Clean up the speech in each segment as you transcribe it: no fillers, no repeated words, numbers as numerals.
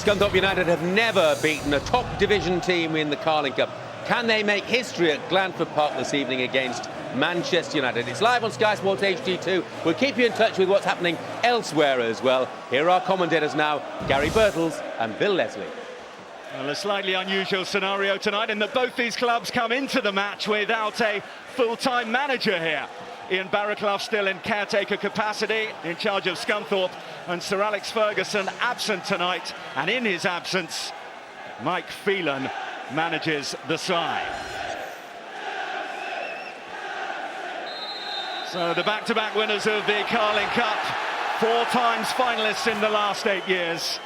Scunthorpe United have never beaten a top division team in the Carling Cup. Can they make history at Glanford Park this evening against Manchester United? It's live on Sky Sports HD2. We'll keep you in touch with what's happening elsewhere as well. Here are commentators now, Gary Birtles and Bill Leslie. Well, a slightly unusual scenario tonight in that both these clubs come into the match without a full-time manager here. Ian Barraclough still in caretaker capacity, in charge of Scunthorpe, and Sir Alex Ferguson absent tonight. And in his absence, Mike Phelan manages the side. So the back-to-back winners of the Carling Cup, 4 times finalists in the last 8 years,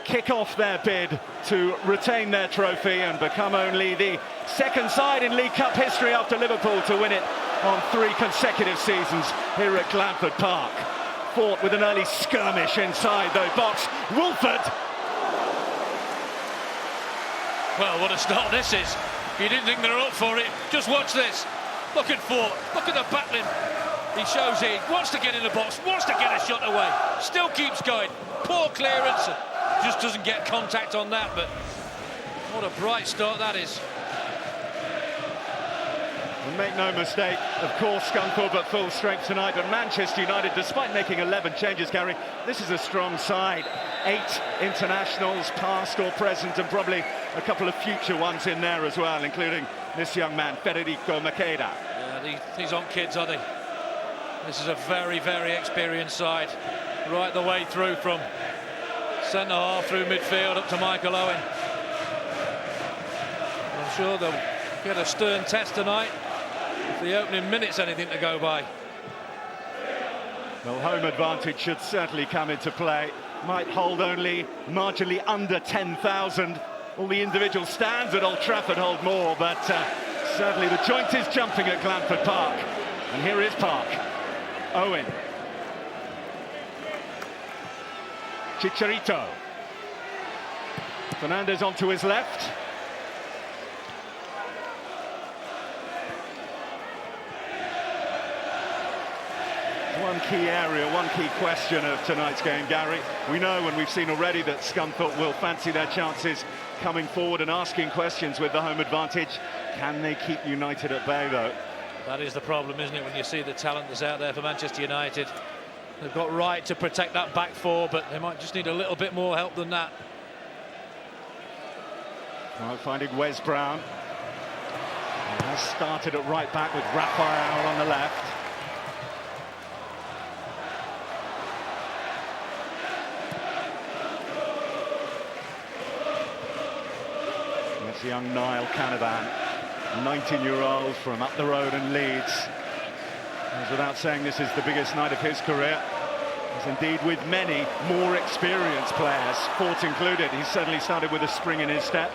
kick off their bid to retain their trophy and become only the second side in League Cup history after Liverpool to win it on 3 consecutive seasons here at Glanford Park. Fought with an early skirmish inside the box. Wolford! Well, what a start this is. If you didn't think they were up for it, just watch this. Look at Fort, look at the battling. He shows he wants to get in the box, wants to get a shot away, still keeps going. Poor clearance, just doesn't get contact on that, but what a bright start that is. And make no mistake, of course, Scunthorpe at full strength tonight, but Manchester United, despite making 11 changes, Gary, this is a strong side. 8 internationals, past or present, and probably a couple of future ones in there as well, including this young man, Federico Macheda. Yeah, these aren't kids, are they? This is a very, very experienced side, right the way through from centre-half through midfield up to Michael Owen. I'm sure they'll get a stern test tonight. If the opening minute's anything to go by. Well, home advantage should certainly come into play. Might hold only marginally under 10,000. All the individual stands at Old Trafford hold more, but certainly the joint is jumping at Glanford Park. And here is Park. Owen. Chicharito. Fernandez onto his left. One key area, one key question of tonight's game, Gary. We know, and we've seen already, that Scunthorpe will fancy their chances coming forward and asking questions with the home advantage. Can they keep United at bay, though? That is the problem, isn't it, when you see the talent that's out there for Manchester United. They've got right to protect that back four, but they might just need a little bit more help than that. Right, finding Wes Brown. He has started at right back with Raphael on the left. It's young Niall Canavan, 19-year-old from up the road in Leeds. As without saying this is the biggest night of his career, as indeed with many more experienced players, Fort included. He's certainly started with a spring in his step.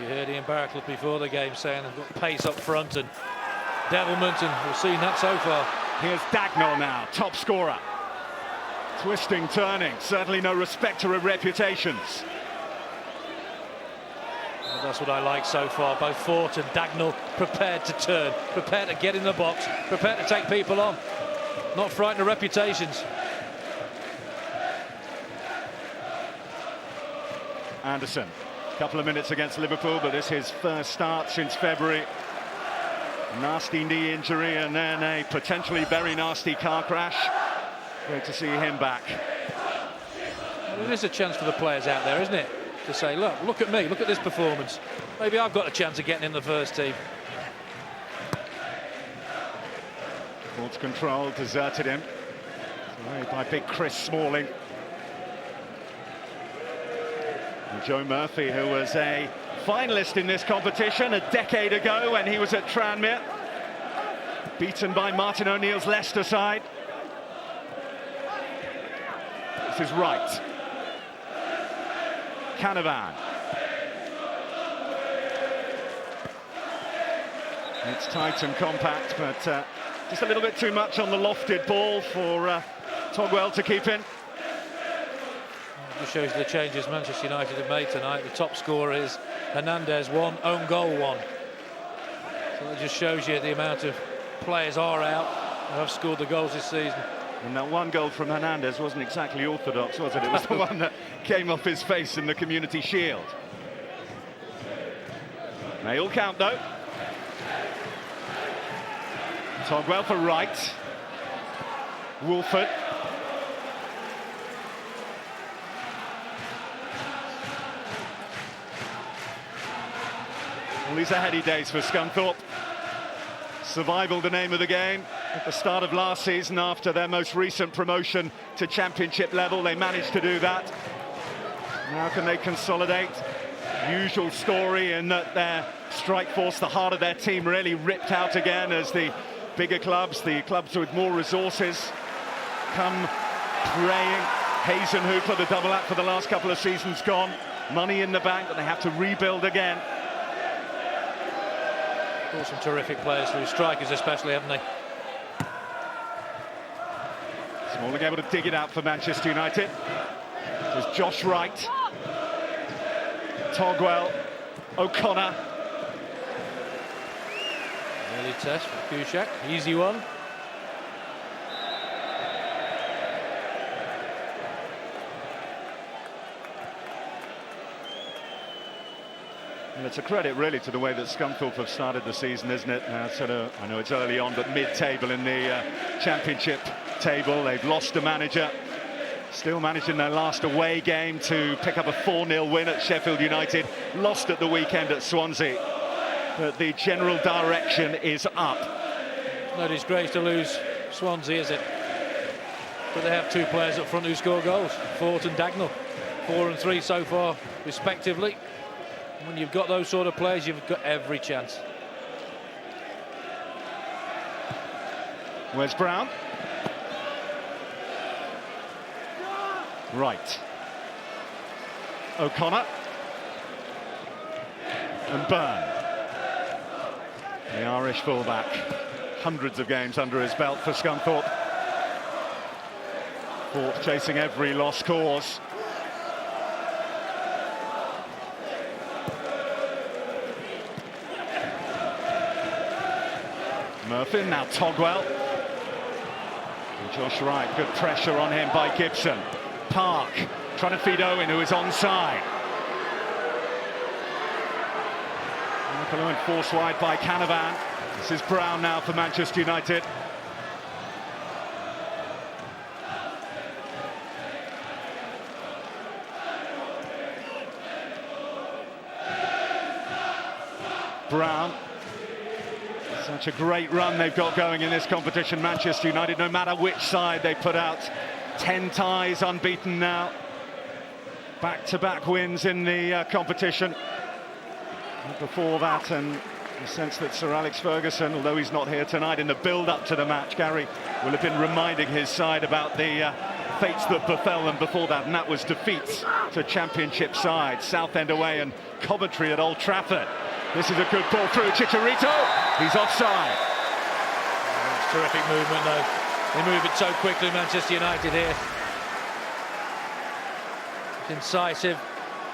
You heard Ian Barraclough before the game saying they've got pace up front and devilment, and we've seen that so far. Here's Dagnall now, top scorer. Twisting, turning, certainly no respecter of reputations. That's what I like so far. Both Fort and Dagnall prepared to turn, prepared to get in the box, prepared to take people on, not frightened of reputations. Anderson, a couple of minutes against Liverpool, but this is his first start since February. Nasty knee injury and then a potentially very nasty car crash. Great to see him back. Well, it is a chance for the players out there, isn't it? To say, look at me, look at this performance. Maybe I've got a chance of getting in the first team. Fort's control deserted him. Made by big Chris Smalling. And Joe Murphy, who was a finalist in this competition a decade ago when he was at Tranmere. Beaten by Martin O'Neill's Leicester side. This is Wright. Canavan. It's tight and compact, but just a little bit too much on the lofted ball for Togwell to keep in. It just shows you the changes Manchester United have made tonight. The top scorer is Hernandez, 1, own goal 1. So it just shows you the amount of players are out who have scored the goals this season. And that one goal from Hernandez wasn't exactly orthodox, was it? It was the one that came off his face in the Community Shield. They all count, though. Togwell for Wright. Wolford. Well, these are heady days for Scunthorpe. Survival, the name of the game. At the start of last season, after their most recent promotion to championship level, they managed to do that. Now can they consolidate? Usual story in that their strike force, the heart of their team, really ripped out again as the bigger clubs, the clubs with more resources, come praying. Hayes and Hooper, the double act for the last couple of seasons gone. Money in the bank, but they have to rebuild again. Some terrific players through strikers especially, haven't they? Smalling able to dig it out for Manchester United. There's Josh Wright, Togwell, O'Connor. Early test for Kuszczak, easy one. And it's a credit really to the way that Scunthorpe have started the season, isn't it? I know it's early on, but mid-table in the championship table. They've lost a manager, still managing their last away game to pick up a 4-0 win at Sheffield United. Lost at the weekend at Swansea, but the general direction is up. No disgrace to lose Swansea, is it? But they have two players up front who score goals, Fort and Dagnall. 4 and 3 so far, respectively. When you've got those sort of players, you've got every chance. Where's Brown? Right. O'Connor. And Byrne. The Irish fullback. Hundreds of games under his belt for Scunthorpe. Fort chasing every lost cause. Murphy, now Togwell. And Josh Wright, good pressure on him by Gibson. Park trying to feed Owen, who is onside. McAloon forced wide by Canavan. This is Brown now for Manchester United. Brown. Such a great run they've got going in this competition, Manchester United, no matter which side they put out. 10 ties, unbeaten now. Back-to-back wins in the competition. Before that, and the sense that Sir Alex Ferguson, although he's not here tonight, in the build-up to the match, Gary will have been reminding his side about the fates that befell them before that, and that was defeats to championship sides, Southend away and Coventry at Old Trafford. This is a good ball through, Chicharito, he's offside. That's terrific movement though. They move it so quickly, Manchester United here. It's incisive.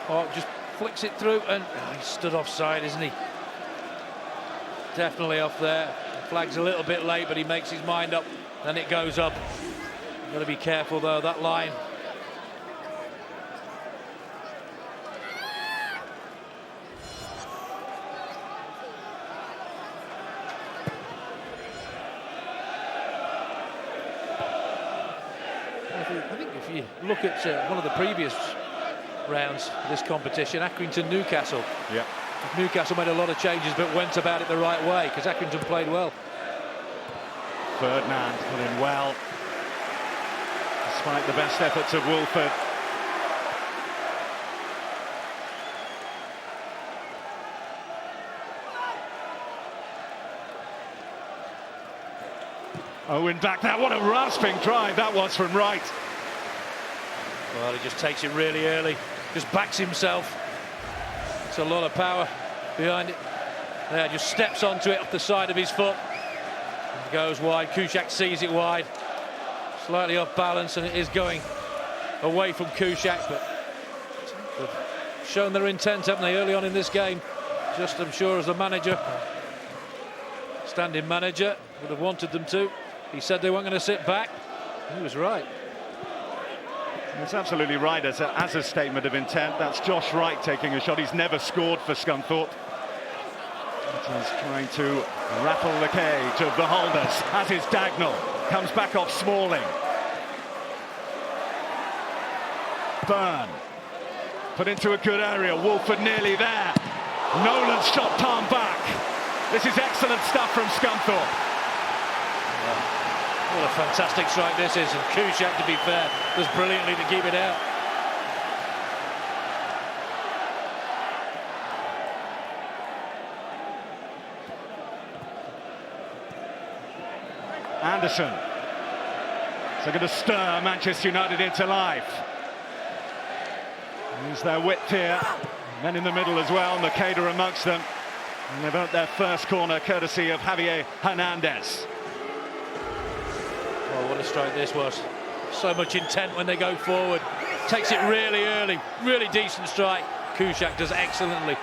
Oh, just flicks it through and he stood offside, isn't he? Definitely off there. The flag's a little bit late, but he makes his mind up, then it goes up. You've got to be careful though, that line. I think if you look at one of the previous rounds of this competition, Accrington-Newcastle. Yeah. Newcastle made a lot of changes but went about it the right way because Accrington played well. Ferdinand put in well, despite the best efforts of Wolford. Owen back there, what a rasping drive that was from Wright. Well, he just takes it really early, just backs himself. It's a lot of power behind it. There, just steps onto it off the side of his foot. And goes wide, Kuszczak sees it wide. Slightly off balance and it is going away from Kuszczak, but they've shown their intent, haven't they, early on in this game. Just, I'm sure, as the manager, standing manager, would have wanted them to. He said they weren't going to sit back. He was right. It's absolutely right as a statement of intent. That's Josh Wright taking a shot. He's never scored for Scunthorpe. He's trying to rattle the cage of the holders, as is Dagnall. Comes back off Smalling. Byrne. Put into a good area. Wolford nearly there. Nolan's shot palm back. This is excellent stuff from Scunthorpe. What a fantastic strike this is. And Kuszak, to be fair, does brilliantly to keep it out. Anderson. So going to stir Manchester United into life. Use their width here. Men in the middle as well. Makeda amongst them. And they've earned their first corner courtesy of Javier Hernandez. Oh, what a strike this was. So much intent when they go forward. Takes it really early. Really decent strike. Kuszak does excellently.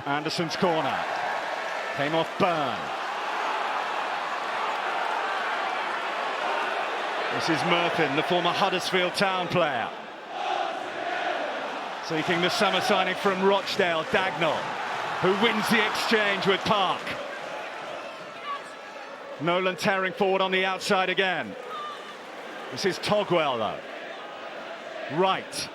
Anderson's corner. Came off Byrne. This is Murphin, the former Huddersfield Town player. Seeking the summer signing from Rochdale, Dagnall, who wins the exchange with Park. Nolan tearing forward on the outside again. This is Togwell, though. Right.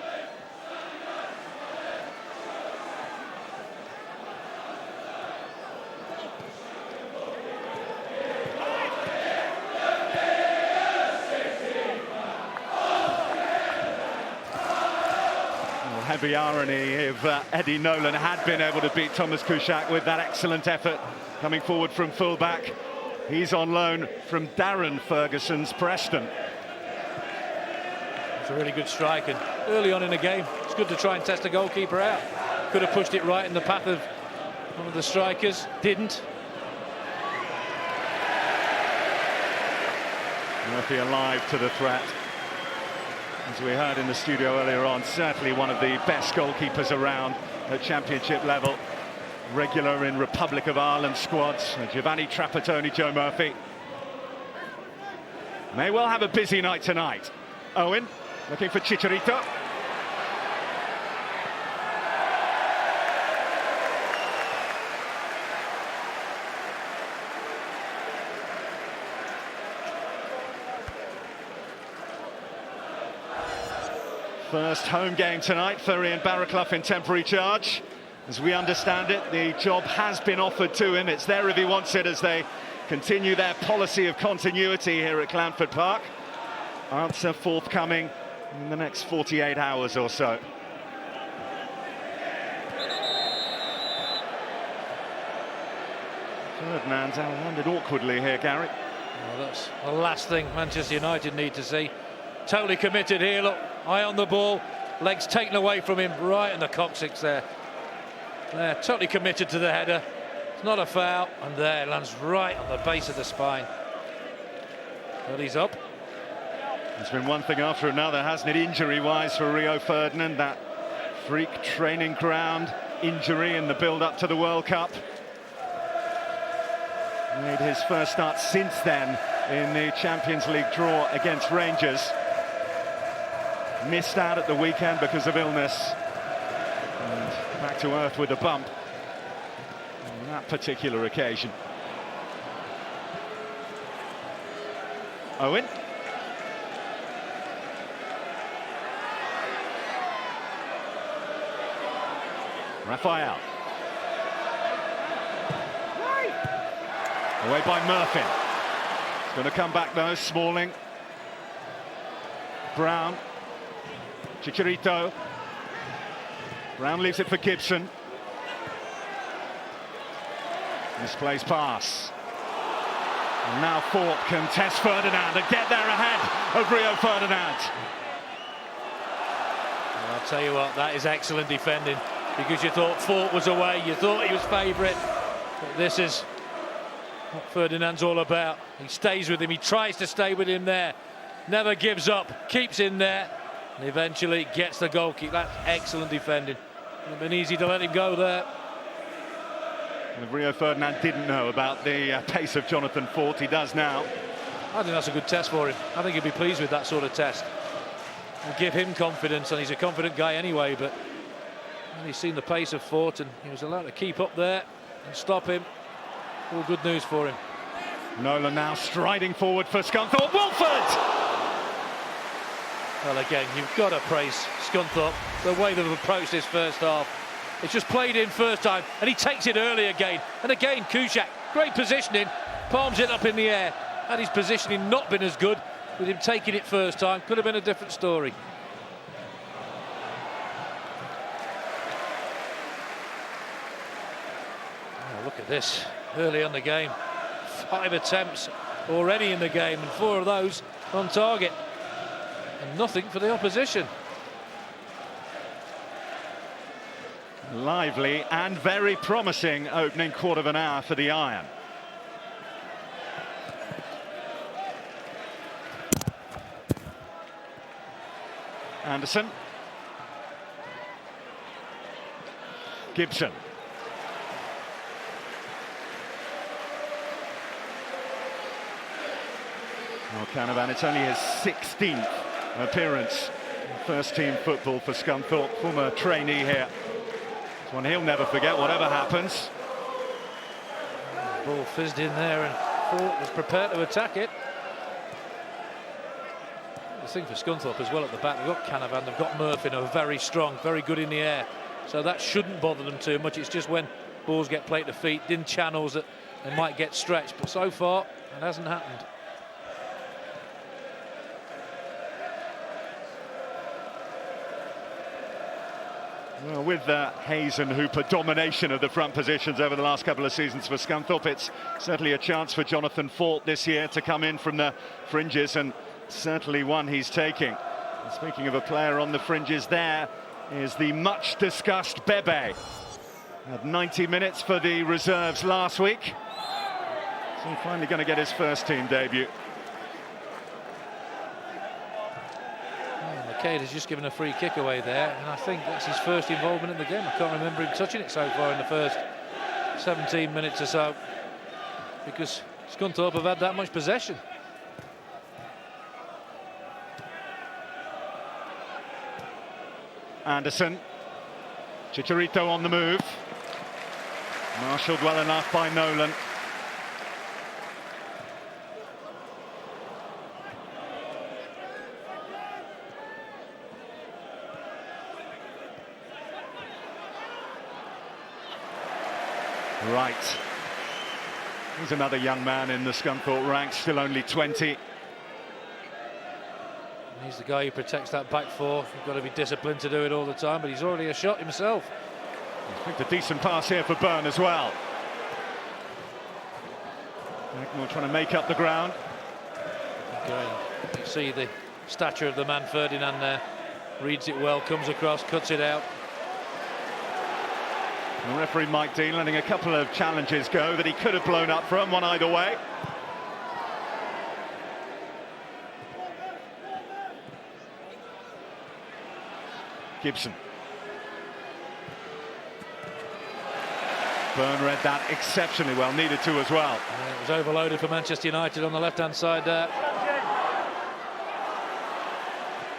Heavy irony if Eddie Nolan had been able to beat Thomas Kuszak with that excellent effort coming forward from fullback. He's on loan from Darren Ferguson's Preston. It's a really good strike, and early on in the game it's good to try and test the goalkeeper out. Could have pushed it right in the path of one of the strikers, didn't. Murphy alive to the threat. As we heard in the studio earlier on, certainly one of the best goalkeepers around at championship level. Regular in Republic of Ireland squads. Giovanni Trapattoni, Joe Murphy. May well have a busy night tonight. Owen, looking for Chicharito. First home game tonight for Ian Barraclough in temporary charge. As we understand it, the job has been offered to him. It's there if he wants it, as they continue their policy of continuity here at Glanford Park. Answer forthcoming in the next 48 hours or so. Ferdinand's outlanded awkwardly here, Gary. Well, that's the last thing Manchester United need to see. Totally committed here, look, eye on the ball, legs taken away from him, right in the coccyx there. They're totally committed to the header. It's not a foul, and there, lands right on the base of the spine. But he's up. There's been one thing after another, hasn't it, injury-wise for Rio Ferdinand? That freak training ground injury in the build-up to the World Cup. Made his first start since then in the Champions League draw against Rangers. Missed out at the weekend because of illness. And back to earth with a bump on that particular occasion. Owen. Raphael. Away by Murphy. It's going to come back though, Smalling. Brown. Chicharito. Brown leaves it for Gibson. Misplaced pass. And now Thorpe can test Ferdinand and get there ahead of Rio Ferdinand. Well, I'll tell you what, that is excellent defending, because you thought Thorpe was away, you thought he was favourite, but this is what Ferdinand's all about. He stays with him, he tries to stay with him there, never gives up, keeps in there, and eventually gets the goal kick. That's excellent defending. It would have been easy to let him go there. Rio Ferdinand didn't know about the pace of Jonathan Fort. He does now. I think that's a good test for him. I think he'd be pleased with that sort of test. It'll give him confidence, and he's a confident guy anyway, but he's seen the pace of Fort, and he was allowed to keep up there and stop him. All good news for him. Nolan now striding forward for Scunthorpe. Wilford! Well, again, you've got to praise Scunthorpe, the way they've approached this first half. It's just played in first time, and he takes it early again. And again, Kuszczak, great positioning, palms it up in the air. Had his positioning not been as good, with him taking it first time, could have been a different story. Oh, look at this, early on the game. 5 attempts already in the game, and 4 of those on target. And nothing for the opposition. Lively and very promising opening quarter of an hour for the Iron. Anderson. Gibson. Well, Canavan, it's only his 16th appearance in first-team football for Scunthorpe, former trainee here. It's one he'll never forget, whatever happens. The ball fizzed in there, and Fort was prepared to attack it. The thing for Scunthorpe as well at the back, they've got Canavan, they've got Murphy, who are very strong, very good in the air. So that shouldn't bother them too much. It's just when balls get played to feet, in channels, that they might get stretched. But so far, it hasn't happened. Well, with the Hayes and Hooper domination of the front positions over the last couple of seasons for Scunthorpe, it's certainly a chance for Jonathan Fort this year to come in from the fringes, and certainly one he's taking. And speaking of a player on the fringes, there is the much discussed Bebe. Had 90 minutes for the reserves last week. So he's finally going to get his first team debut. McCade has just given a free kick away there, and I think that's his first involvement in the game. I can't remember him touching it so far in the first 17 minutes or so, because Scunthorpe have had that much possession. Anderson. Chicharito on the move. Marshalled well enough by Nolan. Right. He's another young man in the Scunthorpe ranks, still only 20. He's the guy who protects that back four. You've got to be disciplined to do it all the time, but he's already a shot himself. He's picked a decent pass here for Byrne as well. Dagnall trying to make up the ground. Okay. You see the stature of the man Ferdinand there. Reads it well, comes across, cuts it out. The referee Mike Dean letting a couple of challenges go that he could have blown up from, one either way. Gibson. Byrne read that exceptionally well, needed to as well. It was overloaded for Manchester United on the left-hand side there.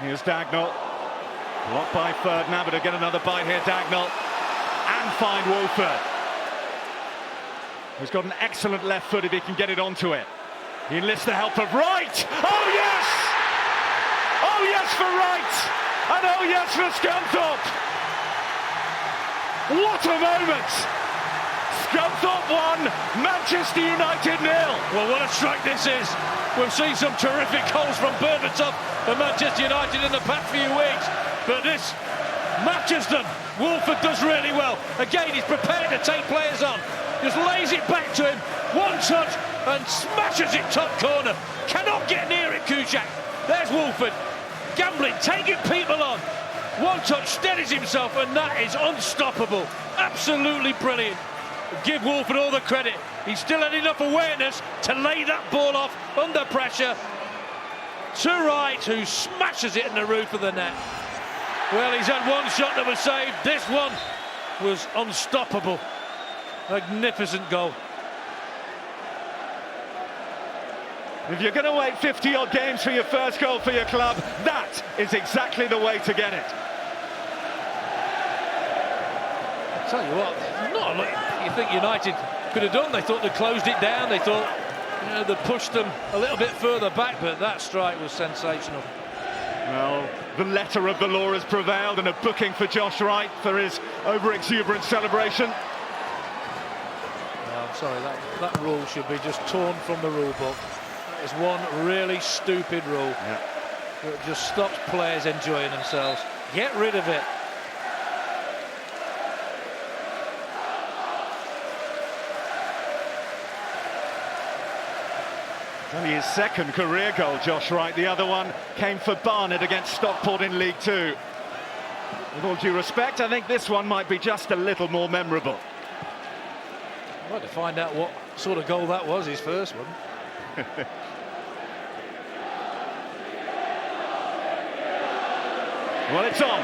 Here's Dagnall. Blocked by Ferdinand, but to get another bite here, Dagnall. And find Wolford. He's got an excellent left foot if he can get it onto it. He enlists the help of Wright. Oh yes! Oh yes for Wright! And oh yes for Scunthorpe! What a moment! Scunthorpe 1, Manchester United 0. Well, what a strike this is. We've seen some terrific goals from Berbatov and Manchester United in the past few weeks, but this matches them. Wolford does really well. Again, he's prepared to take players on. Just lays it back to him, one touch, and smashes it top corner. Cannot get near it, Kuszczak. There's Wolford. Gambling, taking people on. One touch, steadies himself, and that is unstoppable. Absolutely brilliant. Give Wolford all the credit. He's still had enough awareness to lay that ball off under pressure to Wright, who smashes it in the roof of the net. Well, he's had one shot that was saved. This one was unstoppable. Magnificent goal. If you're going to wait 50-odd games for your first goal for your club, that is exactly the way to get it. I'll tell you what, not a lot you think United could have done. They thought they closed it down. They thought, you know, they pushed them a little bit further back, but that strike was sensational. Well, the letter of the law has prevailed, and a booking for Josh Wright for his over-exuberant celebration. No, I'm sorry, that rule should be just torn from the rule book. That is one really stupid rule. Yeah. It just stops players enjoying themselves. Get rid of it. Only his second career goal, Josh Wright. The other one came for Barnet against Stockport in League Two. With all due respect, I think this one might be just a little more memorable. I'd like to find out what sort of goal that was, his first one. Well, it's on.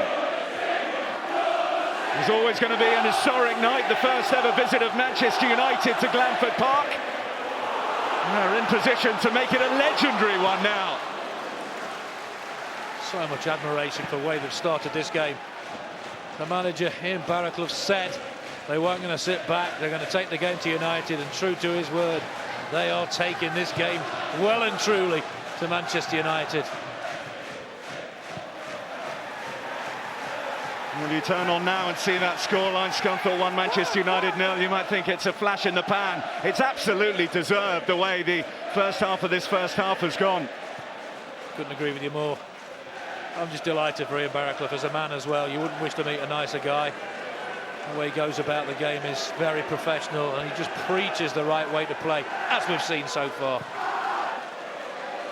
It's always going to be an historic night, the first ever visit of Manchester United to Glanford Park. They're in position to make it a legendary one now. So much admiration for the way they've started this game. The manager, Ian Barraclough, said they weren't going to sit back. They're going to take the game to United, and true to his word, they are taking this game well and truly to Manchester United. Well, you turn on now and see that scoreline, Scunthorpe 1, Manchester United 0. You might think it's a flash in the pan. It's absolutely deserved the way the first half of this first half has gone. Couldn't agree with you more. I'm just delighted for Ian Barraclough as a man as well. You wouldn't wish to meet a nicer guy. The way he goes about the game is very professional, and he just preaches the right way to play, as we've seen so far.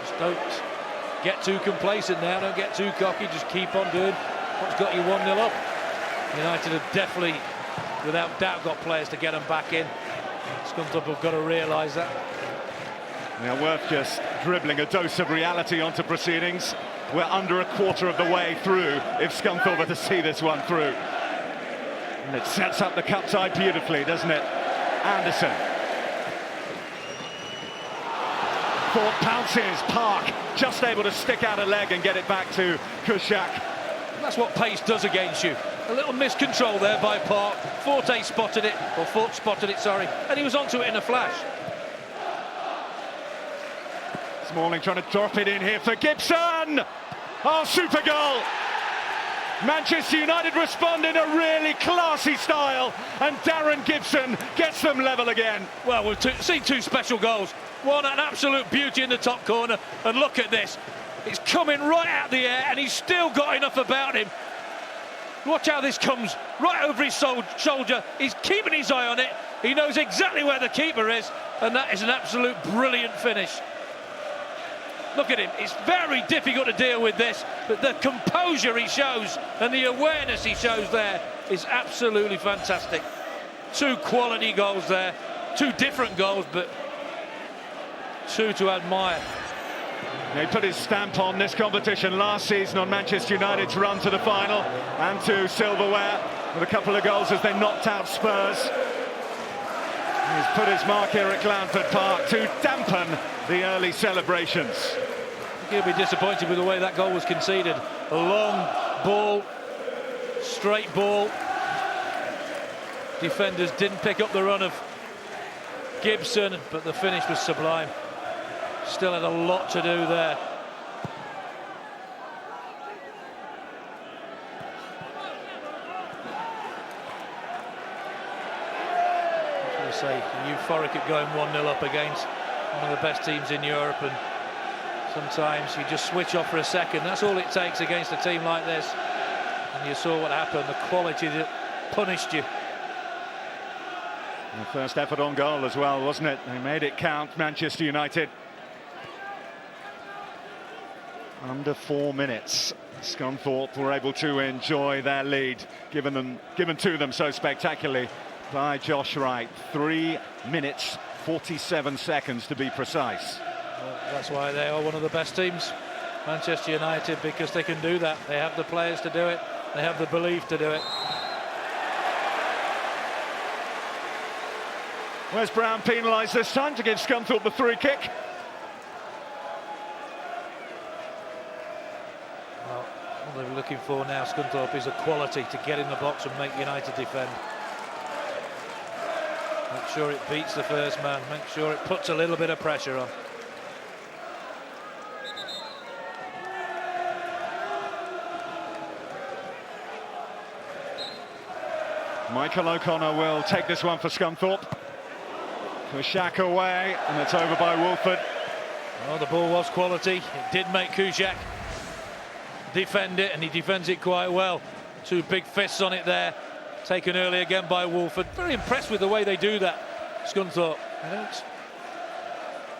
Just don't get too complacent now, don't get too cocky, just keep on doing what's got you 1-0 up. United have definitely, without doubt, got players to get them back in. Scunthorpe have got to realise that. Now, worth just dribbling a dose of reality onto proceedings. We're under a quarter of the way through if Scunthorpe are to see this one through. And it sets up the cup tie beautifully, doesn't it? Anderson. Ford pounces, Park just able to stick out a leg and get it back to Kuszczak. That's what pace does against you. A little miscontrol there by Park. Forte spotted it, or Fort spotted it, sorry, and he was onto it in a flash. Smalling trying to drop it in here for Gibson. Oh, super goal. Manchester United respond in a really classy style, and Darren Gibson gets them level again. Well, we've seen two special goals. One, an absolute beauty in the top corner, and look at this. It's coming right out the air, and he's still got enough about him. Watch how this comes right over his shoulder. He's keeping his eye on it. He knows exactly where the keeper is, and that is an absolute brilliant finish. Look at him. It's very difficult to deal with this, but the composure he shows and the awareness he shows there is absolutely fantastic. Two quality goals there. Two different goals, but two to admire. He put his stamp on this competition last season on Manchester United's run to the final and to silverware with a couple of goals as they knocked out Spurs. He's put his mark here at Glanford Park to dampen the early celebrations. He'll be disappointed with the way that goal was conceded. A long ball, straight ball. Defenders didn't pick up the run of Gibson, but the finish was sublime. Still had a lot to do there. I say, euphoric at going 1-0 up against one of the best teams in Europe, and sometimes you just switch off for a second. That's all it takes against a team like this. And you saw what happened, the quality that punished you. The first effort on goal as well, wasn't it? They made it count, Manchester United. Under 4 minutes, Scunthorpe were able to enjoy their lead, given to them so spectacularly by Josh Wright. 3 minutes, 47 seconds to be precise. Well, that's why they are one of the best teams, Manchester United, because they can do that. They have the players to do it. They have the belief to do it. Wes Brown penalised this time to give Scunthorpe the free kick. Well, what they're looking for now, Scunthorpe, is a quality to get in the box and make United defend. Make sure it beats the first man, make sure it puts a little bit of pressure on. Michael O'Connor will take this one for Scunthorpe. Kuszak away, and it's over by Wolford. Oh, the ball was quality. It did make Kuszak defend it, and he defends it quite well. Two big fists on it there, taken early again by Wolford. Very impressed with the way they do that, Scunthorpe. They don't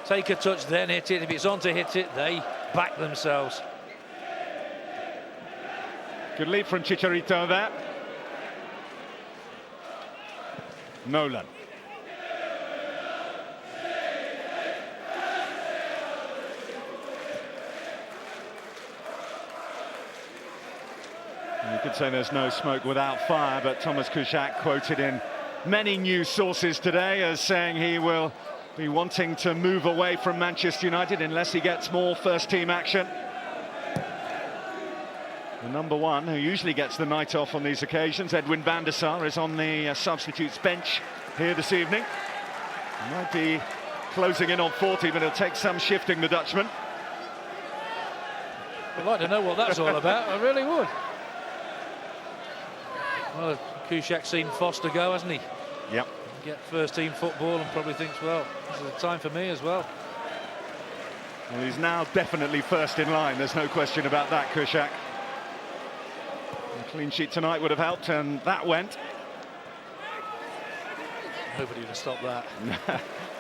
take a touch, then hit it. If it's on to hit it, they back themselves. Good lead from Chicharito there. Nolan. You could say there's no smoke without fire, but Thomas Kuszak quoted in many news sources today as saying he will be wanting to move away from Manchester United unless he gets more first-team action. The number one, who usually gets the night off on these occasions, Edwin van der Sar, is on the substitutes bench here this evening. He might be closing in on 40, but it'll take some shifting, the Dutchman. I'd like to know what that's all about, I really would. Well, Kuszak's seen Foster go, hasn't he? Yep. Get first-team football and probably thinks, well, this is the time for me as well. Well, he's now definitely first in line, there's no question about that, Kuszak. A clean sheet tonight would have helped, and that went. Nobody would have stopped that,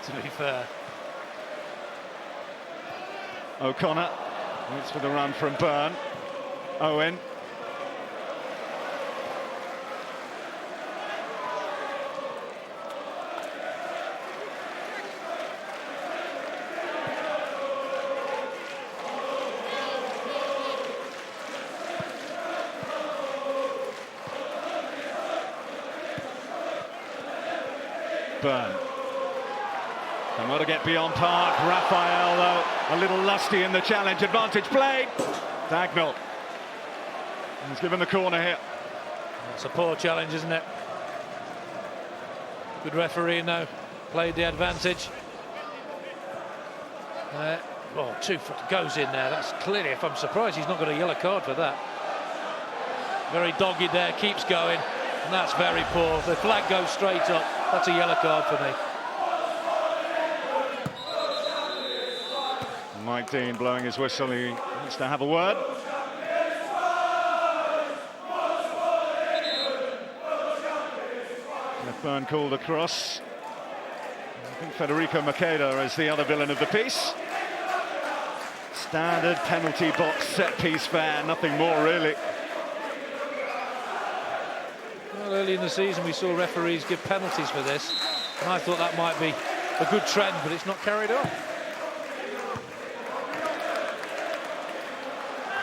to be fair. O'Connor waits for the run from Byrne. Owen. Byrne. And want to get beyond Park. Raphael, though, a little lusty in the challenge. Advantage played. Dagnall. He's given the corner here. It's a poor challenge, isn't it? Good referee now. Played the advantage. Oh, 2 foot goes in there. That's clearly, if I'm surprised he's not got a yellow card for that. Very dogged there, keeps going. And that's very poor. The flag goes straight up. That's a yellow card for me. Mike Dean blowing his whistle. He wants to have a word. Byrne called across. I think Federico Makeda is the other villain of the piece. Standard penalty box set piece fare, nothing more really. Well, early in the season we saw referees give penalties for this, and I thought that might be a good trend, but it's not carried on.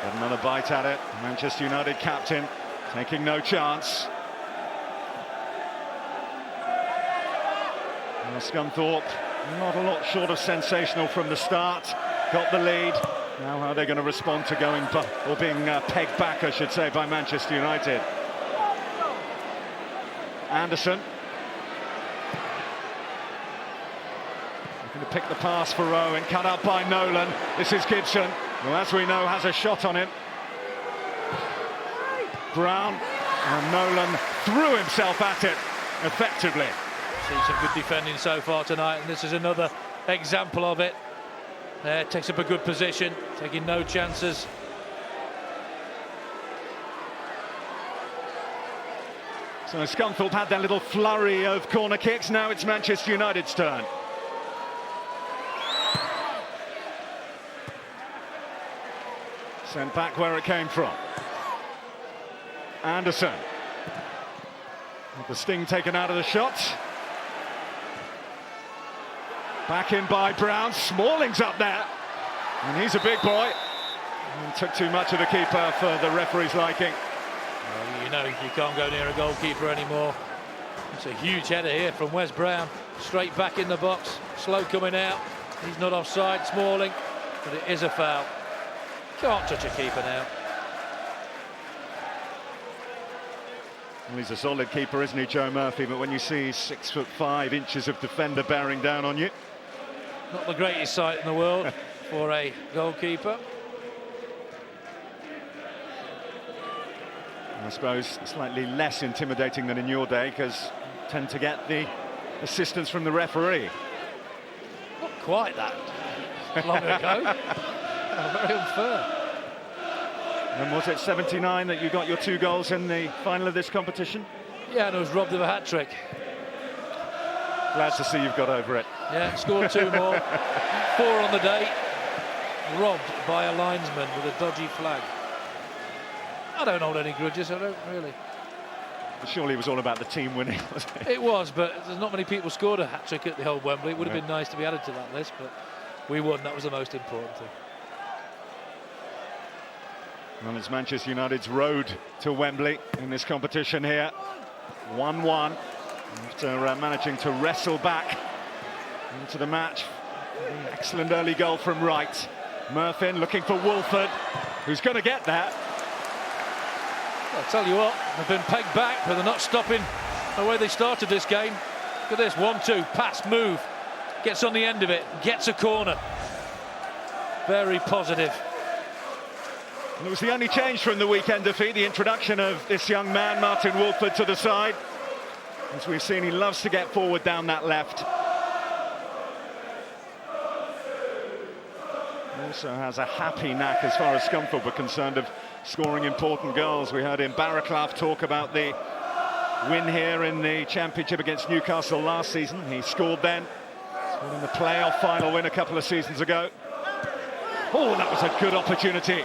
Got another bite at it. Manchester United captain taking no chance. Well, Scunthorpe, not a lot short of sensational from the start. Got the lead. Now how are they going to respond to going or being pegged back, I should say, by Manchester United? Anderson. Looking to pick the pass for Owen. Cut out by Nolan. This is Gibson, who, as we know, has a shot on him. Brown, and Nolan threw himself at it effectively. See some good defending so far tonight, and this is another example of it. Takes up a good position, taking no chances. So Scunthorpe had their little flurry of corner kicks. Now it's Manchester United's turn. Sent back where it came from. Anderson. With the sting taken out of the shot. Back in by Brown. Smalling's up there. And he's a big boy. And took too much of the keeper for the referee's liking. Well, you know you can't go near a goalkeeper anymore. It's a huge header here from Wes Brown. straight back in the box. Slow coming out. He's not offside, Smalling, but it is a foul. Can't touch a keeper now. Well, he's a solid keeper, isn't he, Joe Murphy? But when you see 6'5" inches of defender bearing down on you, not the greatest sight in the world for a goalkeeper. I suppose slightly less intimidating than in your day, because you tend to get the assistance from the referee. Not quite that long ago. Very unfair. And was it 79 that you got your 2 goals in the final of this competition? Yeah, and I was robbed of a hat-trick. Glad to see you've got over it. Yeah, scored 2 more. 4 on the day. Robbed by a linesman with a dodgy flag. I don't hold any grudges, I don't really. But surely it was all about the team winning, wasn't it? It was, but there's not many people scored a hat-trick at the old Wembley. It would have been nice to be added to that list, but we won. That was the most important thing. Well, it's Manchester United's road to Wembley in this competition here. 1-1 after managing to wrestle back into the match. Excellent early goal from Wright. Murphin looking for Wolford, who's going to get that. I'll tell you what, they've been pegged back, but they're not stopping the way they started this game. Look at this, 1-2, pass, move, gets on the end of it, gets a corner. Very positive. And it was the only change from the weekend defeat, the introduction of this young man, Martin Wolford, to the side. As we've seen, he loves to get forward down that left. Also has a happy knack, as far as Scunthorpe were concerned, of scoring important goals. We heard in Barraclough talk about the win here in the Championship against Newcastle last season. He scored then. Scored in the playoff final win a couple of seasons ago. Oh, that was a good opportunity.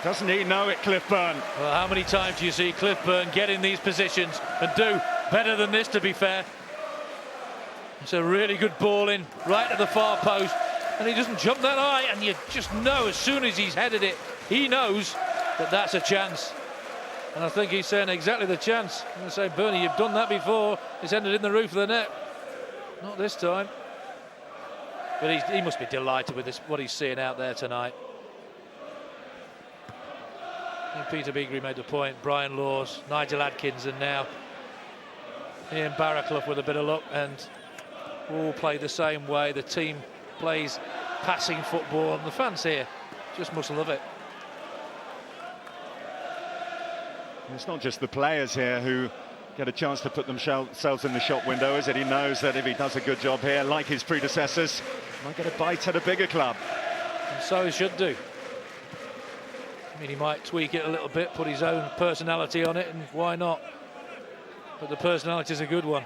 Doesn't he know it, Cliff Byrne? Well, how many times do you see Cliff Byrne get in these positions and do better than this, to be fair? It's a really good ball in, right at the far post, and he doesn't jump that high, and you just know as soon as he's headed it, he knows that that's a chance. And I think he's saying exactly the chance. I'm going to say, Bernie, you've done that before. It's ended in the roof of the net. Not this time. But he must be delighted with this, what he's seeing out there tonight. And Peter Beagrie made the point. Brian Laws, Nigel Adkins, and now Ian Barraclough with a bit of luck, and all play the same way. The team plays passing football, and the fans here just must love it. It's not just the players here who get a chance to put themselves in the shop window, is it? He knows that if he does a good job here, like his predecessors, he might get a bite at a bigger club. And so he should do. I mean, he might tweak it a little bit, put his own personality on it, and why not? But the personality is a good one.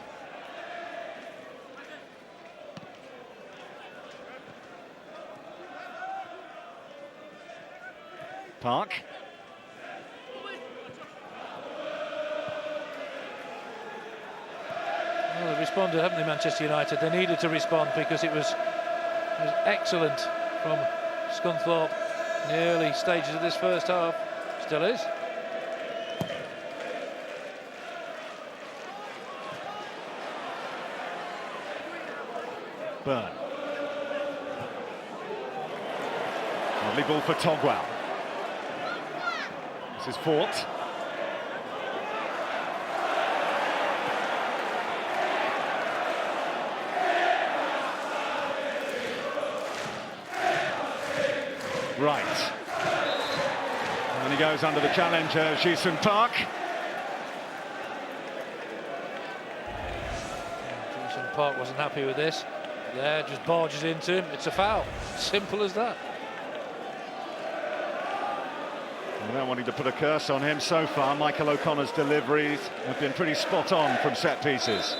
Park. Well, they've responded, haven't they, Manchester United? They needed to respond because it was excellent from Scunthorpe in the early stages of this first half. Still is. Byrne. Lovely ball for Togwell. This is Fort. Right. And he goes under the challenge of Jason Park. Jason Park wasn't happy with this. There, just barges into him. It's a foul. Simple as that. Without wanting to put a curse on him so far, Michael O'Connor's deliveries have been pretty spot on from set pieces.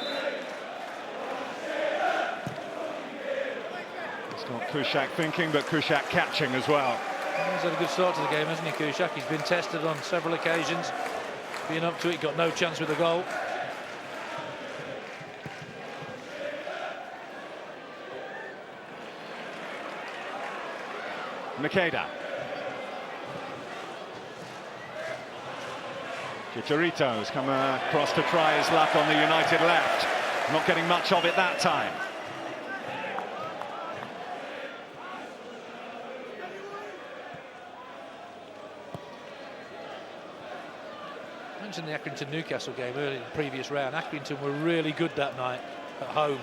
It's got Kuszak thinking, but Kuszak catching as well. He's had a good start to the game, hasn't he, Kuszak? He's been tested on several occasions. Being up to it, got no chance with the goal. Makeda. Chicharito's come across to try his luck on the United left. not getting much of it that time. I mentioned the Accrington-Newcastle game earlier in the previous round. Accrington were really good that night at home.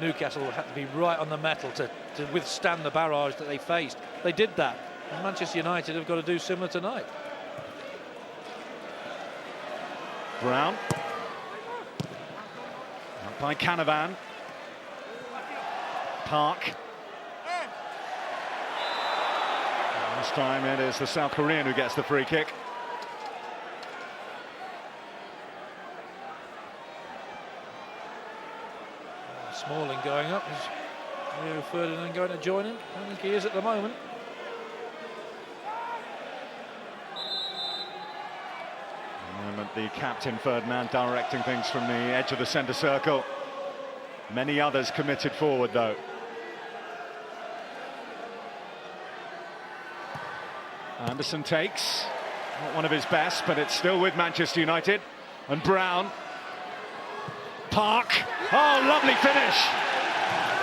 Newcastle had to be right on the metal to withstand the barrage that they faced. They did that. And Manchester United have got to do similar tonight. Brown. Up by Canavan. Park. And this time it is the South Korean who gets the free kick. Smalling going up. Is Rio Ferdinand going to join him? I don't think he is at the moment. The captain Ferdinand directing things from the edge of the centre circle. Many others committed forward though. Anderson takes, not one of his best, but it's still with Manchester United. And Brown. Park. Oh, lovely finish.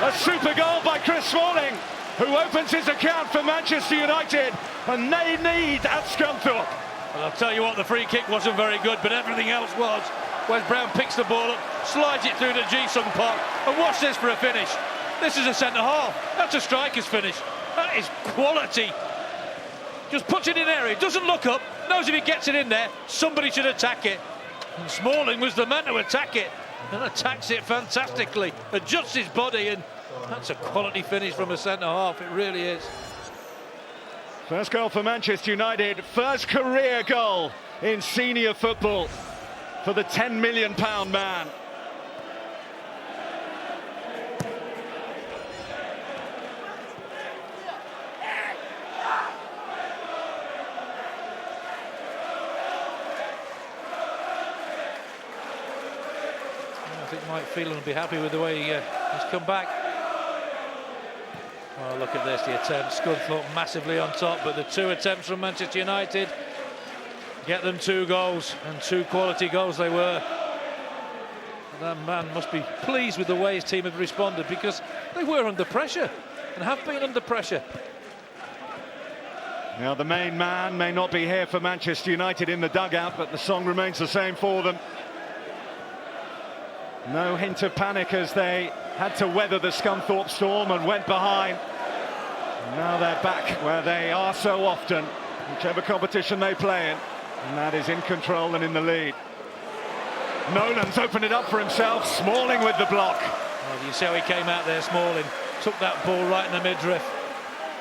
A super goal by Chris Smalling, who opens his account for Manchester United, and they need at Scunthorpe. Well, I'll tell you what, the free kick wasn't very good, but everything else was. Wes Brown picks the ball up, slides it through to Ji-sung Park, and watch this for a finish. This is a centre-half. That's a striker's finish. That is quality. Just puts it in area, doesn't look up, knows if he gets it in there, somebody should attack it. And Smalling was the man to attack it, and attacks it fantastically, adjusts his body, and that's a quality finish from a centre-half, it really is. First goal for Manchester United, first career goal in senior football for the £10 million man. I think Mike Phelan will be happy with the way he's come back. Well, look at this, the attempt. Scunthorpe massively on top, but the two attempts from Manchester United get them 2 goals, and 2 quality goals they were. And that man must be pleased with the way his team have responded, because they were under pressure and have been under pressure. Now, the main man may not be here for Manchester United in the dugout, but the song remains the same for them. No hint of panic as they had to weather the Scunthorpe storm and went behind. And now they're back where they are so often, whichever competition they play in, and that is in control and in the lead. Nolan's opened it up for himself, Smalling with the block. Oh, you see how he came out there, Smalling, took that ball right in the midriff,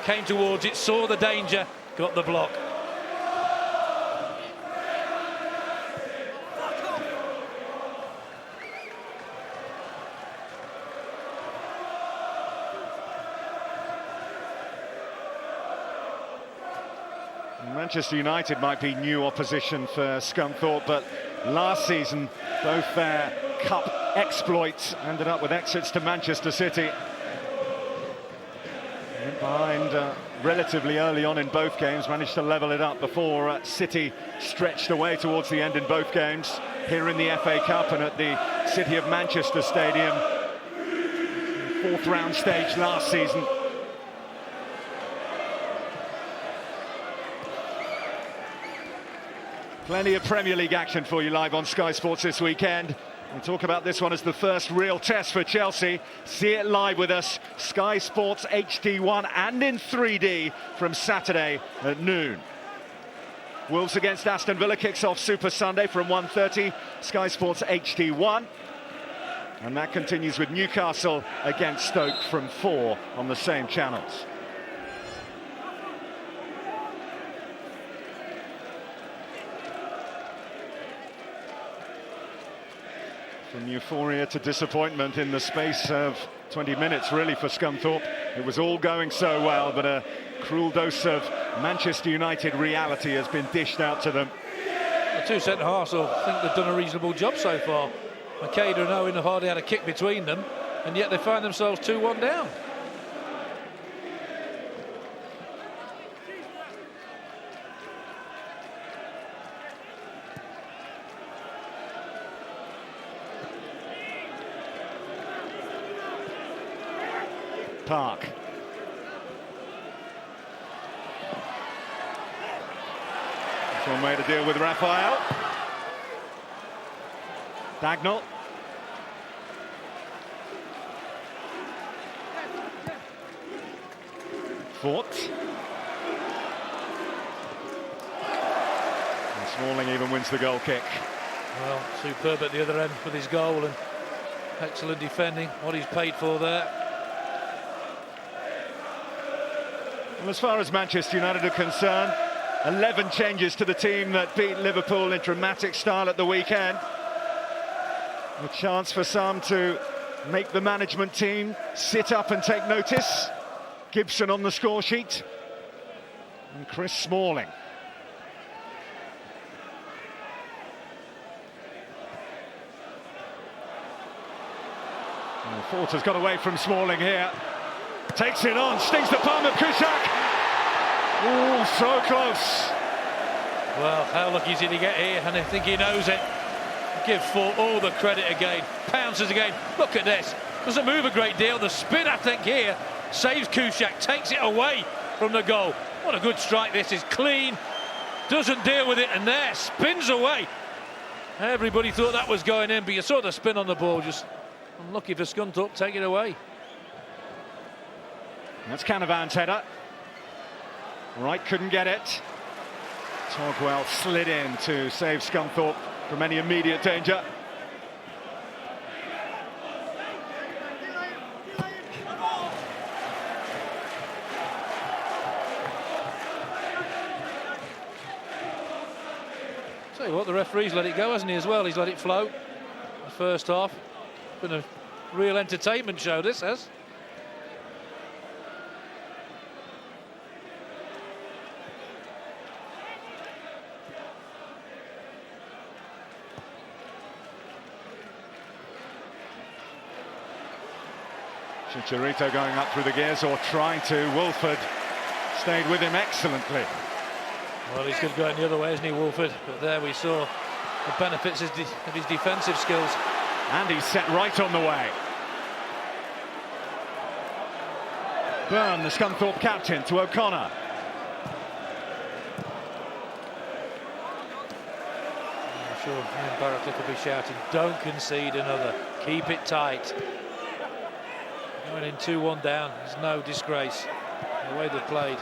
came towards it, saw the danger, got the block. Manchester United might be new opposition for Scunthorpe, but last season both their cup exploits ended up with exits to Manchester City. Behind relatively early on in both games, managed to level it up before City stretched away towards the end in both games. Here in the FA Cup and at the City of Manchester Stadium, 4th round stage last season. Plenty of Premier League action for you live on Sky Sports this weekend. We'll talk about this one as the first real test for Chelsea. See it live with us, Sky Sports HD1 and in 3D from Saturday at noon. Wolves against Aston Villa kicks off Super Sunday from 1:30, Sky Sports HD1. And that continues with Newcastle against Stoke from 4 on the same channels. From euphoria to disappointment in the space of 20 minutes, really, for Scunthorpe. It was all going so well, but a cruel dose of Manchester United reality has been dished out to them. The 2 centre-halves, I think they've done a reasonable job so far. Makeda and Owen have hardly had a kick between them, and yet they find themselves 2-1 down. Park. Sean made a deal with Raphael. Dagnall. Fort. And Smalling even wins the goal kick. Well, superb at the other end with his goal and excellent defending. What he's paid for there. Well, as far as Manchester United are concerned, 11 changes to the team that beat Liverpool in dramatic style at the weekend. A chance for some to make the management team sit up and take notice. Gibson on the score sheet. And Chris Smalling. Well, Fort has got away from Smalling here. Takes it on, stings the palm of Kuszczak. Oh, so close. Well, how lucky is he to get here, and I think he knows it. Give Fort all the credit again. Pounces again. Look at this. Doesn't move a great deal. The spin, I think, here saves Kuszczak, takes it away from the goal. What a good strike this is. Clean, doesn't deal with it, and there, spins away. Everybody thought that was going in, but you saw the spin on the ball. Just unlucky for Scunthorpe, take it away. That's Canavan's header. Wright couldn't get it. Togwell slid in to save Scunthorpe from any immediate danger. Tell you what, the referee's let it go, hasn't he, as well? He's let it float. The first half. Been a real entertainment show, this has. Chicharito going up through the gears, or trying to. Wolford stayed with him excellently. Well, he's good going the other way, isn't he, Wolford? But there we saw the benefits of his defensive skills. And he's set right on the way. Byrne, the Scunthorpe captain, to O'Connor. I'm sure Ian Barraclough will be shouting, don't concede another, keep it tight. Going in 2-1 down, there's no disgrace the way they've played.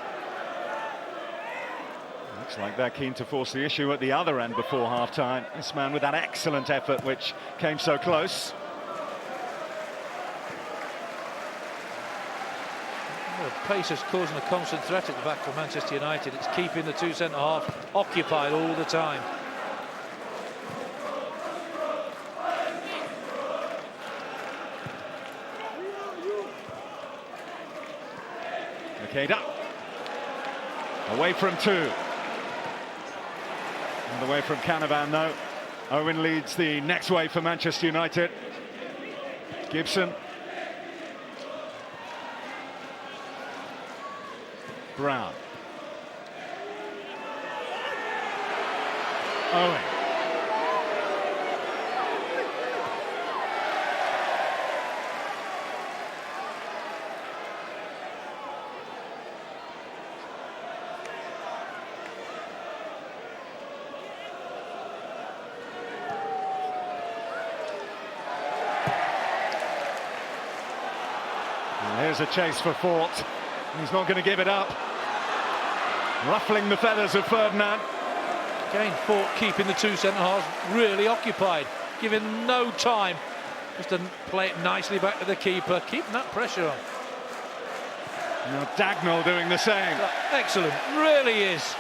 Looks like they're keen to force the issue at the other end before half-time. This man with that excellent effort which came so close. Well, pace is causing a constant threat at the back for Manchester United. It's keeping the two centre-halves occupied all the time. Makeda. Away from two. And away from Canavan, though. Owen leads the next wave for Manchester United. Gibson. Brown. Owen. Here's a chase for Fort. He's not going to give it up. Ruffling the feathers of Ferdinand. Again, Fort keeping the two centre-halves really occupied, giving no time just to play it nicely back to the keeper, keeping that pressure on. Now Dagnall doing the same. Excellent, really is.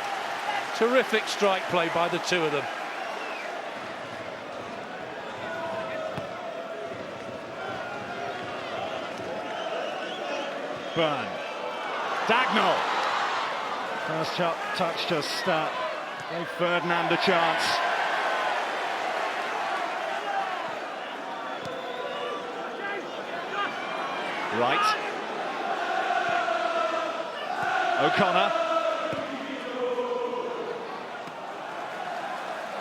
Terrific strike play by the two of them. Byrne. Dagnall. First touch just gave Ferdinand a chance. Right. O'Connor.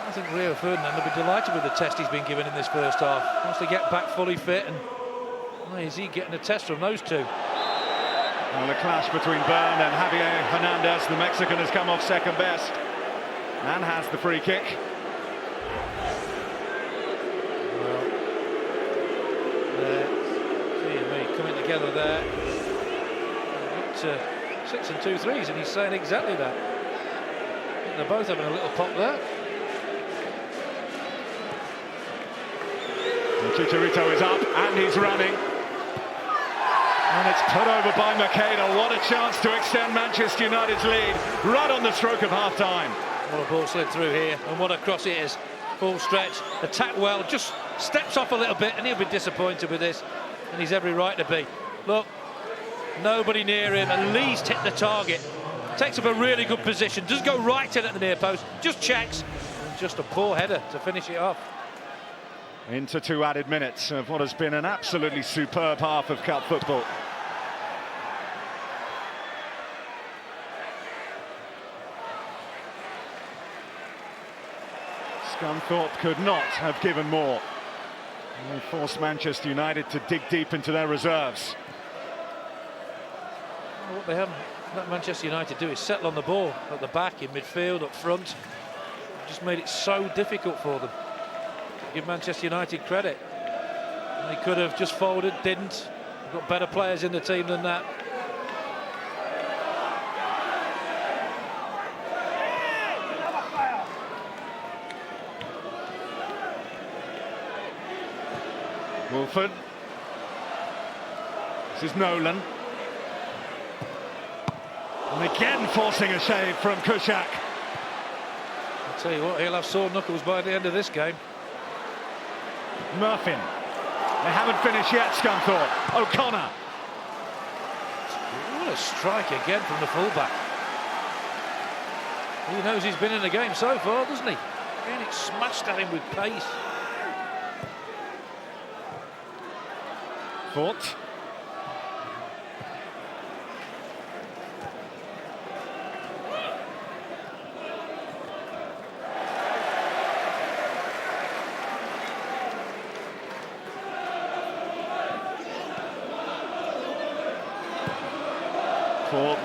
I think Rio Ferdinand will be delighted with the test he's been given in this first half. Wants to get back fully fit, and well, is he getting a test from those two? Well, the clash between Byrne and Javier Hernandez. The Mexican has come off second best and has the free kick. Coming together there. 6 and 2 threes, and he's saying exactly that. I think they're both having a little pop there. And Chicharito is up and he's running. And it's put over by Makeda. What a chance to extend Manchester United's lead right on the stroke of half-time. What a ball slid through here, and what a cross it is. Full stretch, attack well, just steps off a little bit, and he'll be disappointed with this. And he's every right to be. Look, nobody near him, at least hit the target. Takes up a really good position, doesn't go right in at the near post, just checks. And just a poor header to finish it off. Into 2 added minutes of what has been an absolutely superb half of cup football. Scunthorpe could not have given more. They forced Manchester United to dig deep into their reserves. What they haven't let Manchester United do is settle on the ball at the back, in midfield, up front. Just made it so difficult for them. Give Manchester United credit. They could have just folded, didn't. They've got better players in the team than that. Wolford. This is Nolan. And again forcing a shave from Kuszczak. I'll tell you what, he'll have sore knuckles by the end of this game. Murphy. They haven't finished yet, Scunthorpe. O'Connor. What a strike again from the fullback. He knows he's been in the game so far, doesn't he? Again, it smashed at him with pace. Fort.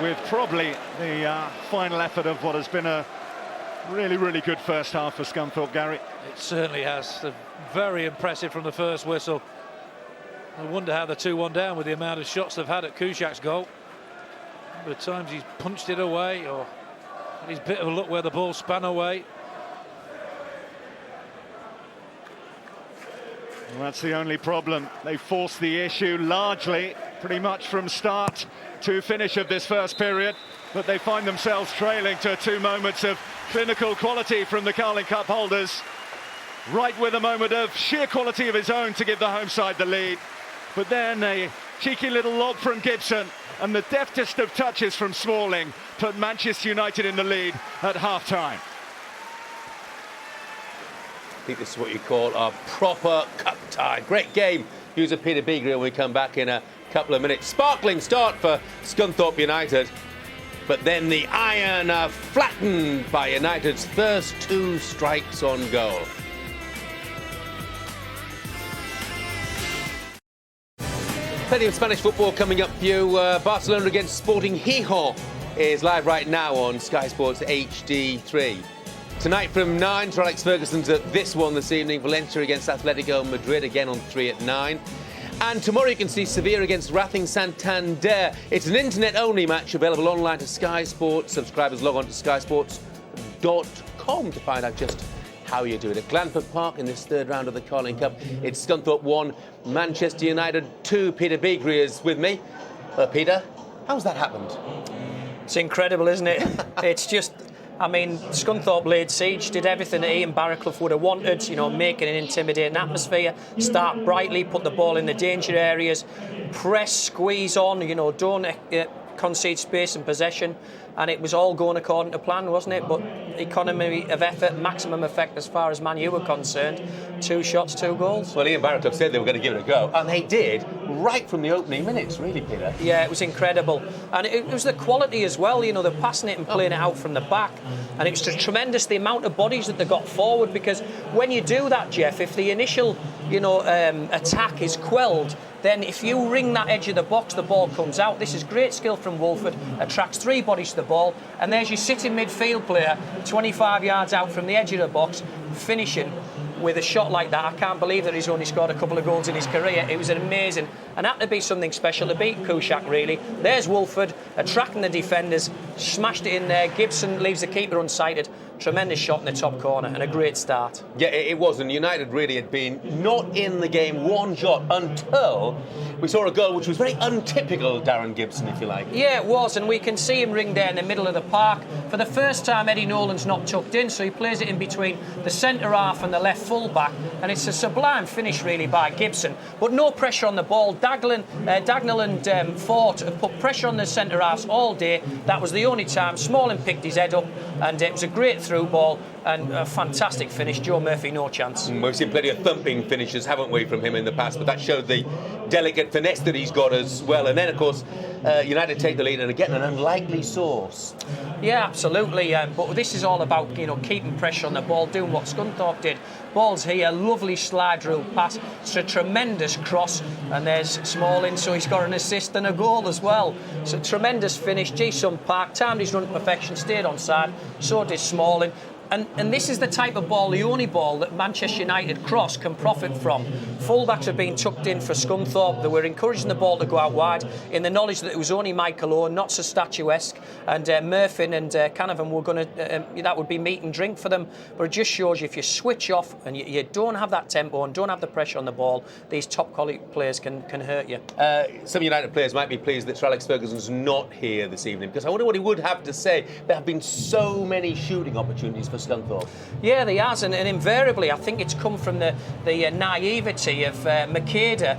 With probably the final effort of what has been a really, really good first half for Scunthorpe, Gary. It certainly has. They're very impressive from the first whistle. I wonder how they're 2-1 down with the amount of shots they've had at Kuszczak's goal. Number of times he's punched it away, or he's a bit of a look where the ball span away. Well, that's the only problem. They forced the issue largely, pretty much from start to finish of this first period, but they find themselves trailing to 2 moments of clinical quality from the Carling Cup holders. Right with a moment of sheer quality of his own to give the home side the lead. But then a cheeky little lob from Gibson and the deftest of touches from Smalling put Manchester United in the lead at half-time. I think this is what you call a proper cup tie. Great game. Here's a Peter Beagley when we come back in a couple of minutes. Sparkling start for Scunthorpe United. But then the iron are flattened by United's first 2 strikes on goal. Plenty of Spanish football coming up for you. Barcelona against Sporting Gijón is live right now on Sky Sports HD3. Tonight from 9, Sir Alex Ferguson's at this one this evening. Valencia against Atletico Madrid, again on 3 at 9. And tomorrow you can see Sevilla against Racing Santander. It's an internet-only match available online to Sky Sports. Subscribers log on to skysports.com to find out just how you do it. At Glanford Park in this 3rd round of the Carling Cup, it's Scunthorpe 1, Manchester United 2. Peter Beagley is with me. Peter, how's that happened? It's incredible, isn't it? It's just... I mean, Scunthorpe laid siege, did everything that Ian Barraclough would have wanted, you know, making an intimidating atmosphere, start brightly, put the ball in the danger areas, press, squeeze on, you know, don't concede space and possession, and it was all going according to plan, wasn't it? But economy of effort, maximum effect as far as Man U were concerned. 2 shots, 2 goals. Well, Ian Barraclough said they were going to give it a go, and they did, right from the opening minutes, really, Peter. Yeah, it was incredible. And it was the quality as well, you know, they're passing it and playing it out from the back. And it was just tremendous, the amount of bodies that they got forward, because when you do that, Jeff, if the initial, you know, attack is quelled, then if you ring that edge of the box, the ball comes out. This is great skill from Wolford, attracts 3 bodies to the ball, and there's your sitting midfield player, 25 yards out from the edge of the box, finishing with a shot like that. I can't believe that he's only scored a couple of goals in his career. It was an amazing, and had to be something special to beat Kuszak, really. There's Wolford, attracting the defenders, smashed it in there. Gibson leaves the keeper unsighted. Tremendous shot in the top corner and a great start. Yeah, it was, and United really had been not in the game one shot until we saw a goal which was very untypical Darren Gibson, if you like. Yeah, it was, and we can see him ring there in the middle of the park. For the first time, Eddie Nolan's not tucked in, so he plays it in between the centre half and the left full-back, and it's a sublime finish, really, by Gibson. But no pressure on the ball. Dagnall and Fort have put pressure on the centre halves all day. That was the only time. Smalling picked his head up, and it was a great through ball and a fantastic finish. Joe Murphy, no chance. We've seen plenty of thumping finishes, haven't we, from him in the past, but that showed the delicate finesse that he's got as well. And then, of course, United take the lead, and again, an unlikely source. Yeah, absolutely. But this is all about, you know, keeping pressure on the ball, doing what Scunthorpe did. Ball's here, lovely slide rule pass. It's a tremendous cross, and there's Smalling, so he's got an assist and a goal as well. So tremendous finish. Ji-sung Park timed his run to perfection, stayed on side. So did Smalling. And this is the type of ball, the only ball that Manchester United cross can profit from. Fullbacks have been tucked in for Scunthorpe. They were encouraging the ball to go out wide in the knowledge that it was only Michael Owen, not so statuesque. And Murphy and Canavan were going to, that would be meat and drink for them. But it just shows you if you switch off and you don't have that tempo and don't have the pressure on the ball, these top quality players can hurt you. Some United players might be pleased that Sir Alex Ferguson's not here this evening, because I wonder what he would have to say. There have been so many shooting opportunities for Scunthorpe. Yeah, they has, and invariably I think it's come from the naivety of Makeda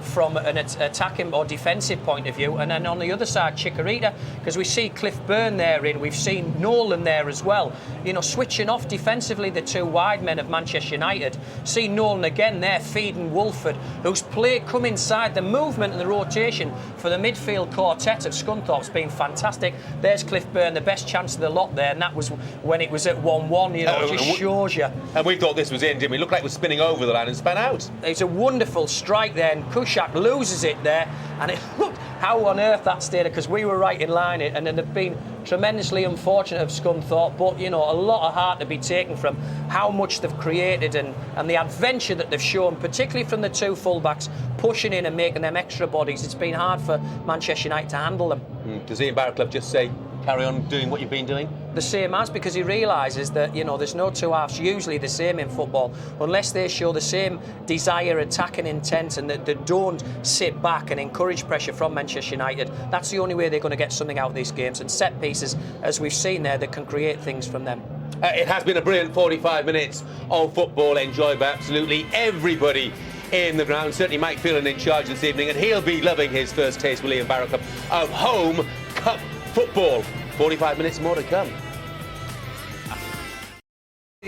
from an attacking or defensive point of view, and then on the other side Chikorita, because we see Cliff Byrne there in, we've seen Nolan there as well, you know, switching off defensively the 2 wide men of Manchester United. See Nolan again there feeding Wolford, whose play come inside, the movement and the rotation for the midfield quartet of Scunthorpe's been fantastic. There's Cliff Byrne, the best chance of the lot there, and that was when it was at 1-1. You know, it just shows you. And we thought this was in, didn't we? It looked like it was spinning over the line and span out. It's a wonderful strike there, and Kuszak loses it there, and it looked how on earth that stayed, because we were right in line it, and then they've been tremendously unfortunate of Scunthorpe, but you know, a lot of heart to be taken from how much they've created and the adventure that they've shown, particularly from the 2 fullbacks pushing in and making them extra bodies. It's been hard for Manchester United to handle them. Does Ian Barraclough just say, carry on doing what you've been doing? The same as, because he realises that, you know, there's no 2 halves usually the same in football unless they show the same desire, attacking intent, and that they don't sit back and encourage pressure from Manchester United. That's the only way they're going to get something out of these games, and set pieces, as we've seen there, that can create things from them. It has been a brilliant 45 minutes of football enjoyed by absolutely everybody in the ground. Certainly Mike Phelan in charge this evening, and he'll be loving his first taste, with Ian Barraclough, of home cup football. 45 minutes more to come.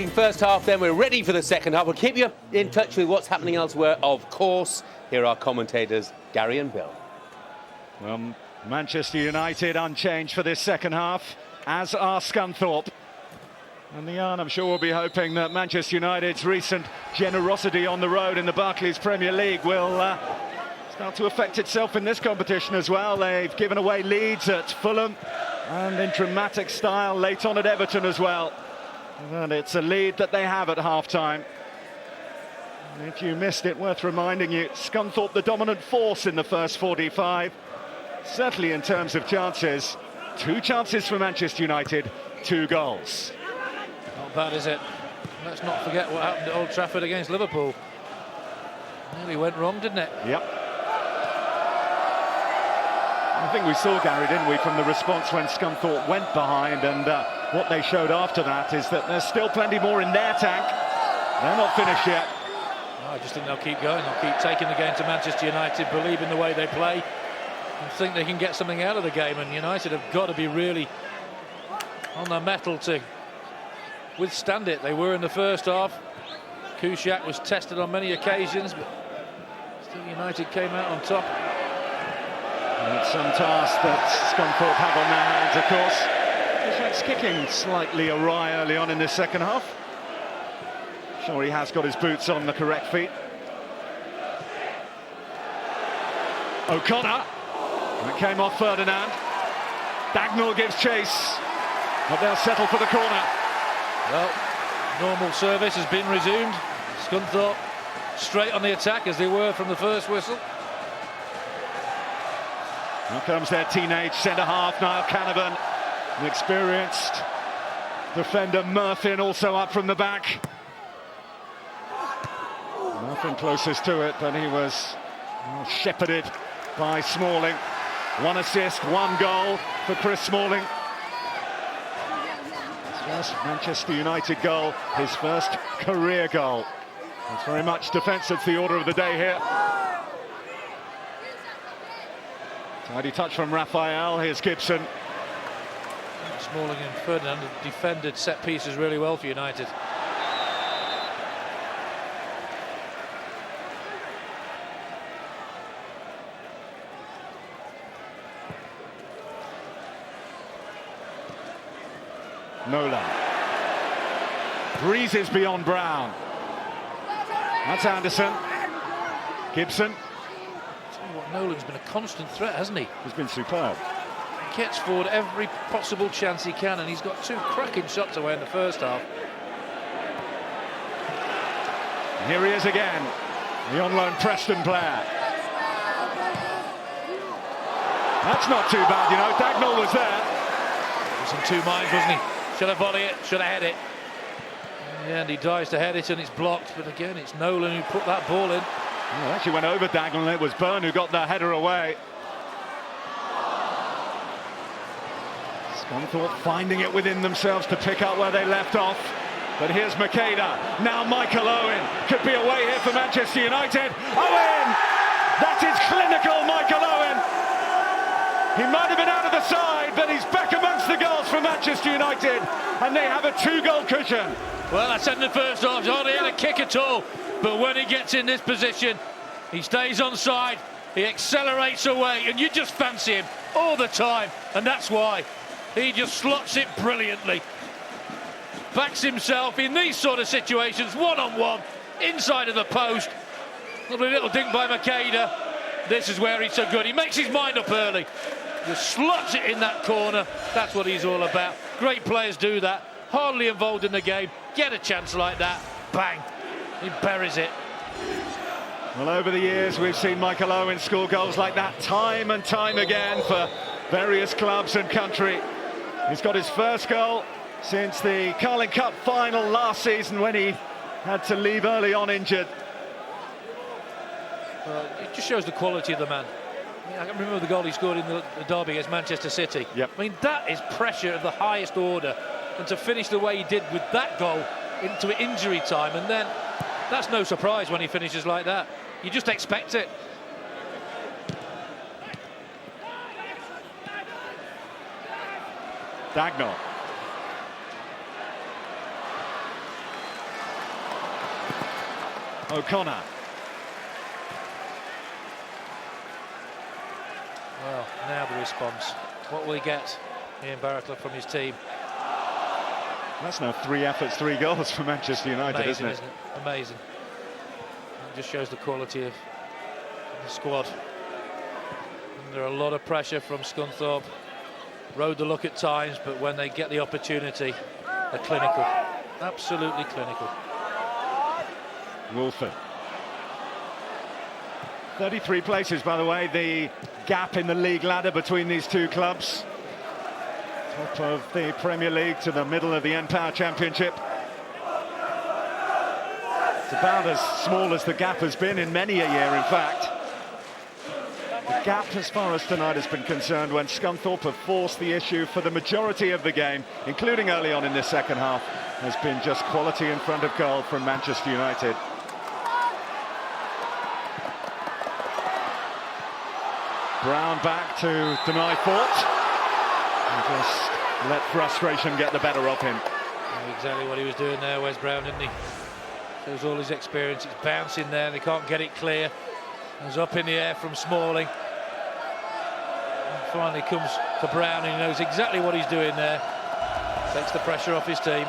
First half, then we're ready for the second half. We'll keep you in touch with what's happening elsewhere, of course. Here are commentators Gary and Bill. Well, Manchester United unchanged for this second half, as are Scunthorpe. And the yarn, I'm sure, will be hoping that Manchester United's recent generosity on the road in the Barclays Premier League will start to affect itself in this competition as well. They've given away leads at Fulham and in dramatic style late on at Everton as well. And it's a lead that they have at half-time. And if you missed it, worth reminding you, Scunthorpe the dominant force in the first 45. Certainly in terms of chances. 2 chances for Manchester United, 2 goals. Not bad, is it? Let's not forget what happened at Old Trafford against Liverpool. Nearly went wrong, didn't it? Yep. I think we saw, Gary, didn't we, from the response when Scunthorpe went behind, and what they showed after that is that there's still plenty more in their tank. They're not finished yet. No, I just think they'll keep going. They'll keep taking the game to Manchester United, believe in the way they play, and think they can get something out of the game. And United have got to be really on their mettle to withstand it. They were in the first half. Kuszak was tested on many occasions, but think United came out on top. And it's some task that Scunthorpe have on their hands, of course. Defence kicking slightly awry early on in this second half. Sure, he has got his boots on the correct feet. O'Connor. And it came off Ferdinand. Dagnall gives chase, but they'll settle for the corner. Well, normal service has been resumed. Scunthorpe straight on the attack as they were from the first whistle. Here comes their teenage centre-half, Niall Canavan. An experienced defender, Murphy, also up from the back. Nothing closest to it, but he was shepherded by Smalling. 1 assist, 1 goal for Chris Smalling. His first Manchester United goal, his first career goal. It's very much defensive, the order of the day here. Tidy touch from Raphael, here's Gibson. Smalling and Ferdinand have defended set pieces really well for United. Nolan breezes beyond Brown. That's Anderson. Gibson. Tell you what, Nolan's been a constant threat, hasn't he? He's been superb. He gets forward every possible chance he can, and he's got 2 cracking shots away in the first half. And here he is again, the on-loan Preston player. That's not too bad, you know. Dagnall was there. He was in 2 minds, wasn't he? Should I volley it? Should I head it? In the end, he dies to head it, and it's blocked. But again, it's Nolan who put that ball in. Well, it actually went over Dagnall, and it was Byrne who got the header away. Scunthorpe finding it within themselves to pick up where they left off. But here's Makeda. Now Michael Owen. Could be away here for Manchester United. Owen! That is clinical, Michael Owen. He might have been out of the side, but he's back amongst the goals for Manchester United. And they have a 2-goal cushion. Well, I said in the first half, he's hardly had a kick at all. But when he gets in this position, he stays on side, he accelerates away, and you just fancy him all the time. And that's why he just slots it brilliantly. Backs himself in these sort of situations, one-on-one, inside of the post. Lovely little dink by Makeda. This is where he's so good. He makes his mind up early. Just slots it in that corner. That's what he's all about. Great players do that. Hardly involved in the game. Get a chance like that. Bang. He buries it. Well, over the years, we've seen Michael Owen score goals like that time and time again for various clubs and country. He's got his first goal since the Carling Cup final last season when he had to leave early on injured. It just shows the quality of the man. I mean, I can remember the goal he scored in the derby against Manchester City. Yep. I mean, that is pressure of the highest order. And to finish the way he did with that goal into injury time, and then that's no surprise when he finishes like that. You just expect it. Dagnall. O'Connor. Well, now the response. What will he get, Ian Barraclough, from his team? That's now 3 efforts, 3 goals for Manchester United, Amazing, isn't it? Amazing. It just shows the quality of the squad. Under a lot of pressure from Scunthorpe. Rode the luck at times, but when they get the opportunity, they're clinical. Absolutely clinical. Wolford. 33 places, by the way, the gap in the league ladder between these 2 clubs. Top of the Premier League to the middle of the N-Power Championship. It's about as small as the gap has been in many a year, in fact. The gap, as far as tonight has been concerned, when Scunthorpe have forced the issue for the majority of the game, including early on in this second half, has been just quality in front of goal from Manchester United. Brown back to deny fault. And just let frustration get the better of him. Knew exactly what he was doing there, Wes Brown, didn't he? Shows all his experience. It's bouncing there, they can't get it clear. It was up in the air from Smalling. And finally comes to Brown, and he knows exactly what he's doing there. Takes the pressure off his team.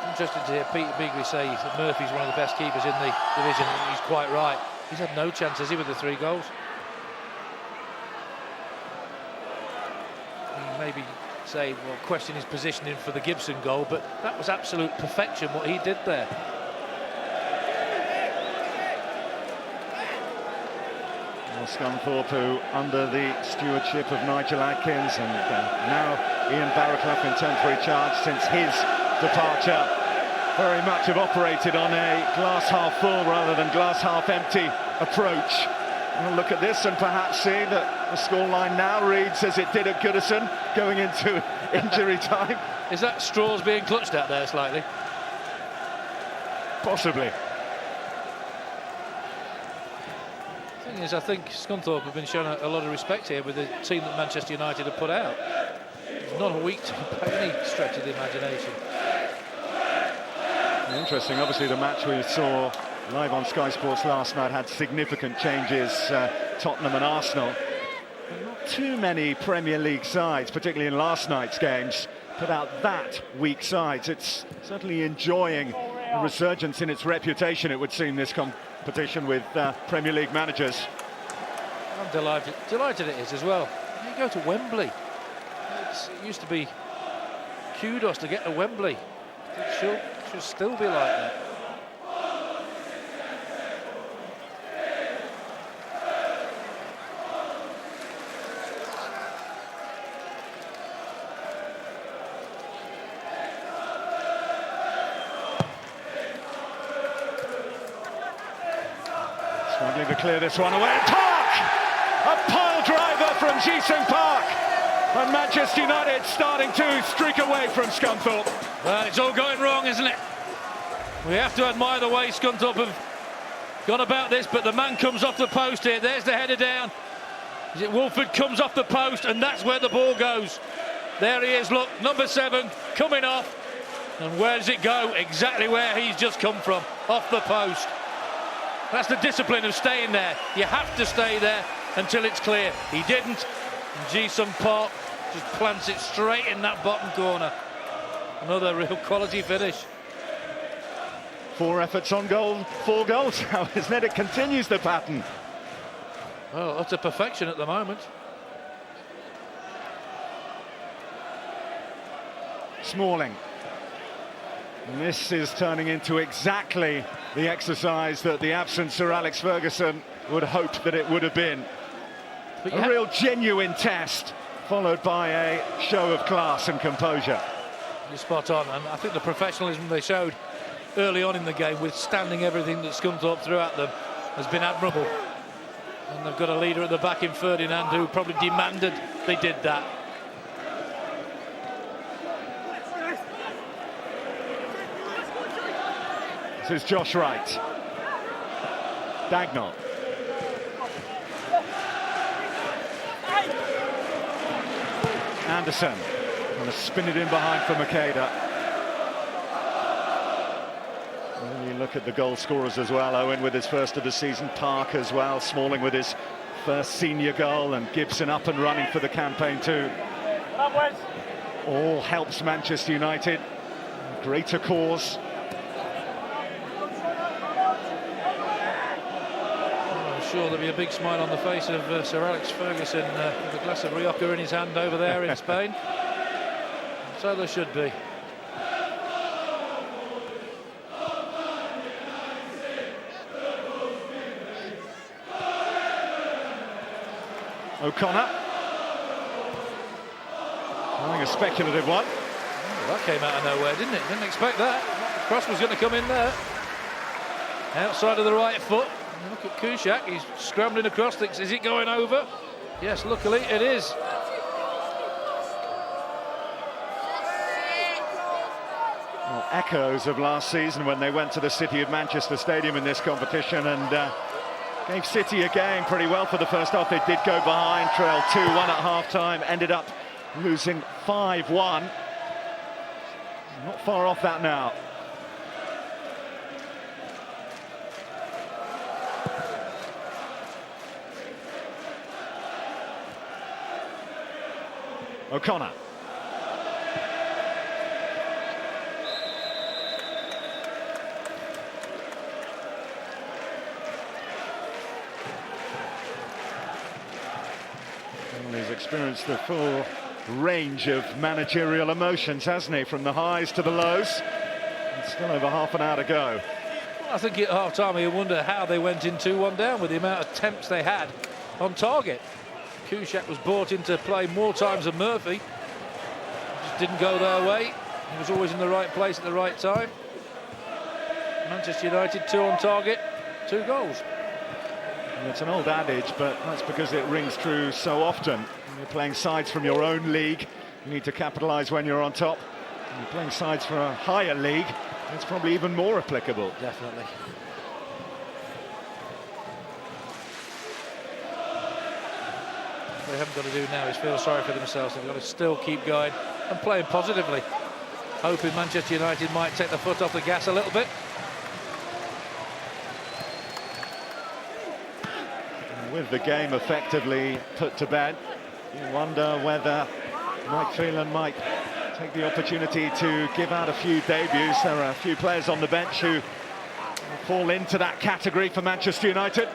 Interesting to hear Peter Beagley say that Murphy's one of the best keepers in the division. He's quite right. He's had no chance, has he, with the 3 goals? You maybe say, well, question his positioning for the Gibson goal, but that was absolute perfection what he did there. Well, Scunthorpe, who under the stewardship of Nigel Adkins and now Ian Barraclough in temporary charge since his departure, very much have operated on a glass half full rather than glass half empty approach. We'll look at this and perhaps see that the scoreline now reads as it did at Goodison going into injury time. Is that straws being clutched at there slightly? Possibly. The thing is, I think Scunthorpe have been shown a lot of respect here with the team that Manchester United have put out. It's not a weak team by any stretch of the imagination. Interesting, obviously the match we saw live on Sky Sports last night had significant changes, Tottenham and Arsenal. Not too many Premier League sides, particularly in last night's games, put out that weak sides. It's certainly enjoying a resurgence in its reputation, it would seem, this competition with Premier League managers. I'm delighted it is as well. You go to Wembley. It used to be kudos to get to Wembley. It should still be like that. Struggling to clear this one away. Park! A pile driver from Ji-sung Park. And Manchester United starting to streak away from Scunthorpe. Well, it's all going wrong, isn't it? We have to admire the way Scunthorpe have gone about this, but the man comes off the post here. There's the header down. Is it Wolford comes off the post, and that's where the ball goes. There he is, look, number 7 coming off. And where does it go? Exactly where he's just come from, off the post. That's the discipline of staying there. You have to stay there until it's clear. He didn't. And Ji-sung Park just plants it straight in that bottom corner. Another real quality finish. 4 efforts on goal, 4 goals now, isn't it? It continues the pattern. Well, utter perfection at the moment. Smalling. And this is turning into exactly the exercise that the absent Sir Alex Ferguson would hope that it would have been. A real genuine test, followed by a show of class and composure. You're spot on, and I think the professionalism they showed early on in the game, withstanding everything that Scunthorpe threw at them, has been admirable. And they've got a leader at the back in Ferdinand who probably demanded they did that. This is Josh Wright. Dagnall. Anderson. Going to spin it in behind for Makeda. When you look at the goal scorers as well, Owen with his first of the season, Park as well, Smalling with his first senior goal, and Gibson up and running for the campaign too. All helps Manchester United. Greater cause. I'm sure there'll be a big smile on the face of Sir Alex Ferguson with a glass of Rioja in his hand over there in Spain. So there should be. O'Connor. I think a speculative one. Well, that came out of nowhere, didn't it? Didn't expect that. Cross was going to come in there. Outside of the right foot. Look at Kuszak, he's scrambling across. Thinks, is it going over? Yes, luckily it is. Well, echoes of last season when they went to the City of Manchester Stadium in this competition and gave City a game pretty well for the first half. They did go behind, trailed 2-1 at half-time, ended up losing 5-1. Not far off that now. O'Connor. Well, he's experienced the full range of managerial emotions, hasn't he? From the highs to the lows. And still over half an hour to go. I think at half-time you wonder how they went in 2-1 down with the amount of attempts they had on target. Kuszczak was brought into play more times than Murphy. Just didn't go their way. He was always in the right place at the right time. Manchester United 2 on target, 2 goals. It's an old adage, but that's because it rings true so often. When you're playing sides from your own league, you need to capitalise when you're on top. When you're playing sides for a higher league, it's probably even more applicable. Definitely. What they haven't got to do now is feel sorry for themselves. They've got to still keep going and playing positively, hoping Manchester United might take the foot off the gas a little bit. With the game effectively put to bed, you wonder whether Mike Phelan might take the opportunity to give out a few debuts. There are a few players on the bench who fall into that category for Manchester United.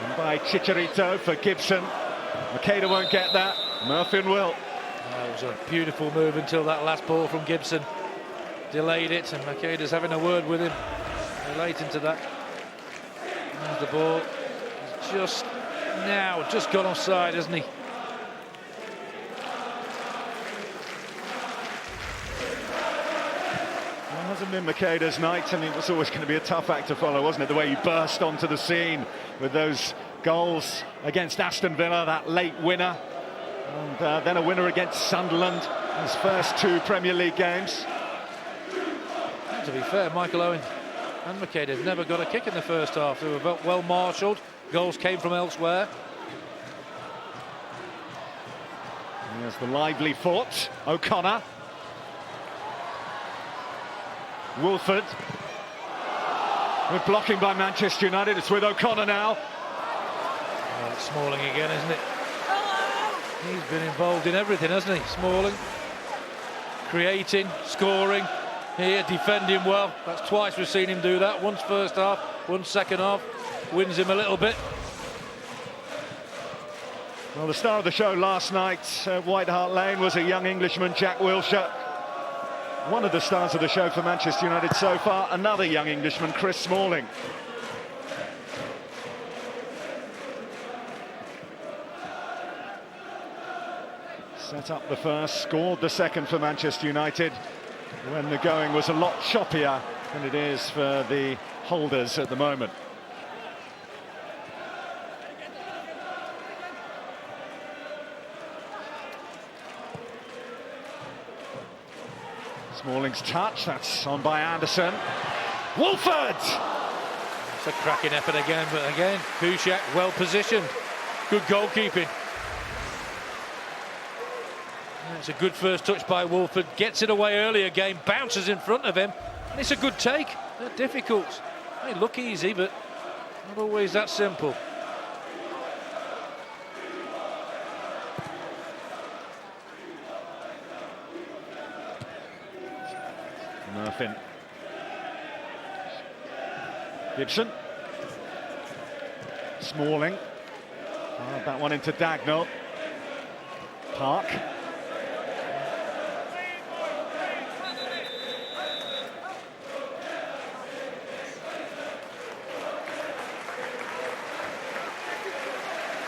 And by Chicharito for Gibson. Makeda won't get that. Murphy will. It was a beautiful move until that last ball from Gibson delayed it, and Makeda's having a word with him late into that. There's the ball. He's just gone offside, hasn't he? Well, it hasn't been Makeda's night, and it was always going to be a tough act to follow, wasn't it? The way he burst onto the scene with those goals against Aston Villa, that late winner, and then a winner against Sunderland, his first 2 Premier League games. To be fair, Michael Owen and Makeda never got a kick in the first half. They were well marshalled. Goals came from elsewhere. There's the lively foot. O'Connor. Wolford. With blocking by Manchester United. It's with O'Connor now. Oh, it's Smalling again, isn't it? He's been involved in everything, hasn't he? Smalling. Creating, scoring. Here, defending well. That's twice we've seen him do that. Once first half, once second half. Wins him a little bit. Well, the star of the show last night at White Hart Lane was a young Englishman, Jack Wilshere. One of the stars of the show for Manchester United so far, another young Englishman, Chris Smalling. Set up the first, scored the second for Manchester United, when the going was a lot choppier than it is for the holders at the moment. Smalling's touch, that's on by Anderson. Wolford! It's a cracking effort again, but again, Kuszczak well positioned. Good goalkeeping. It's a good first touch by Wolford. Gets it away early again, bounces in front of him. And it's a good take. They're difficult. They look easy, but not always that simple. Murphy. Gibson. Smalling. That one into Dagnall. Park.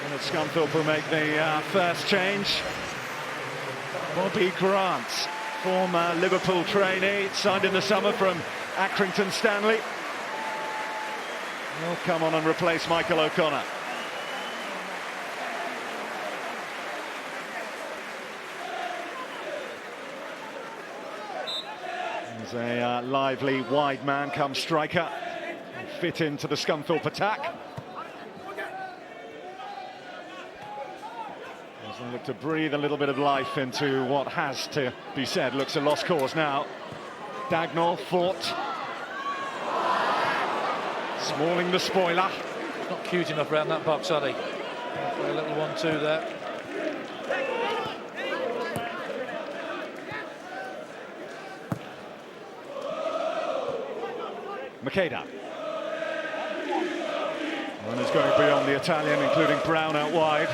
And Scunthorpe will make the first change. Bobby Grant, former Liverpool trainee, signed in the summer from Accrington Stanley. He'll come on and replace Michael O'Connor. There's a lively wide man come striker. Fit into the Scunthorpe attack. As they look to breathe a little bit of life into what has to be said. Looks a lost cause now. Dagnall fought. Smalling the spoiler. Not cute enough around that box, are they? A little 1-2 there. Makeda. Runners going beyond the Italian, including Brown out wide.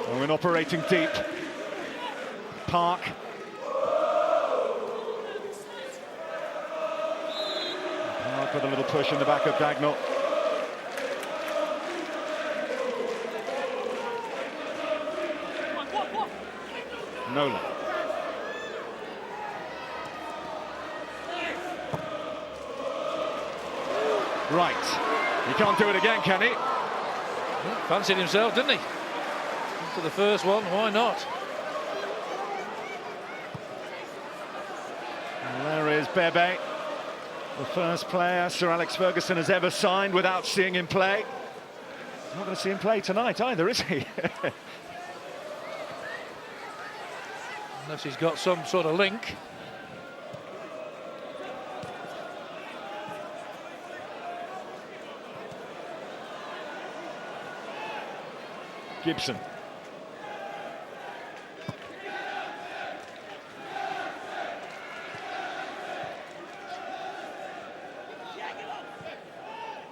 Owen operating deep. Park. Park with a little push in the back of Dagnall. Nolan. Right. He can't do it again, can he? Fancied himself, didn't he? To the first one, why not? And there is Bebe, the first player Sir Alex Ferguson has ever signed without seeing him play. Not going to see him play tonight either, is he? Unless he's got some sort of link. Gibson.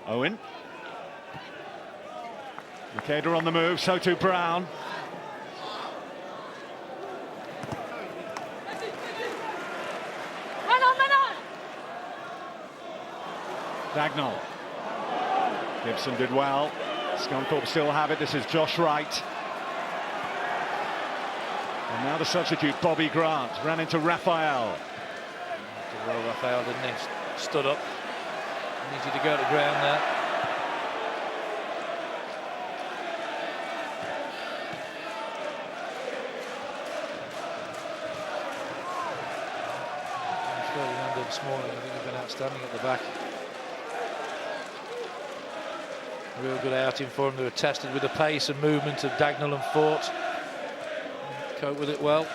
Owen. Makeda on the move, so too Brown. Dagnall. Gibson did well. Scunthorpe still have it. This is Josh Wright. And now the substitute, Bobby Grant, ran into Raphael. Did well, Raphael, didn't he? Stood up. Easy to go to ground there. Ferdinando this morning, I think, he's been outstanding at the back. Real good outing for him. They were tested with the pace and movement of Dagnall and Fort. Cope with it well.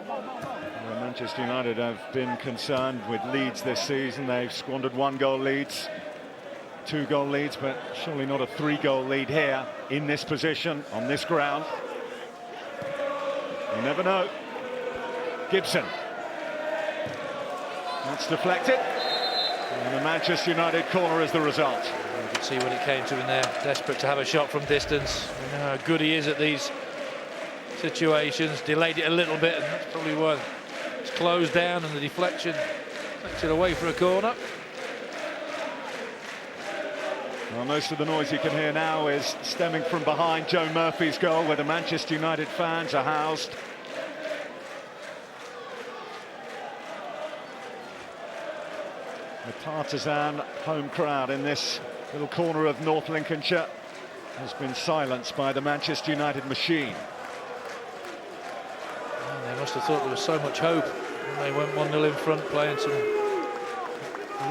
Well, Manchester United have been concerned with leads this season. They've squandered 1-goal leads, 2-goal leads, but surely not a 3-goal lead here in this position, on this ground. You never know. Gibson. That's deflected. And the Manchester United corner is the result. You could see when it came to him there, desperate to have a shot from distance. You know how good he is at these situations. Delayed it a little bit, and that's probably why it's closed down and the deflection takes it away for a corner. Well, most of the noise you can hear now is stemming from behind Joe Murphy's goal, where the Manchester United fans are housed. The partisan home crowd in this little corner of North Lincolnshire has been silenced by the Manchester United machine. They must have thought there was so much hope when they went 1-0 in front, playing some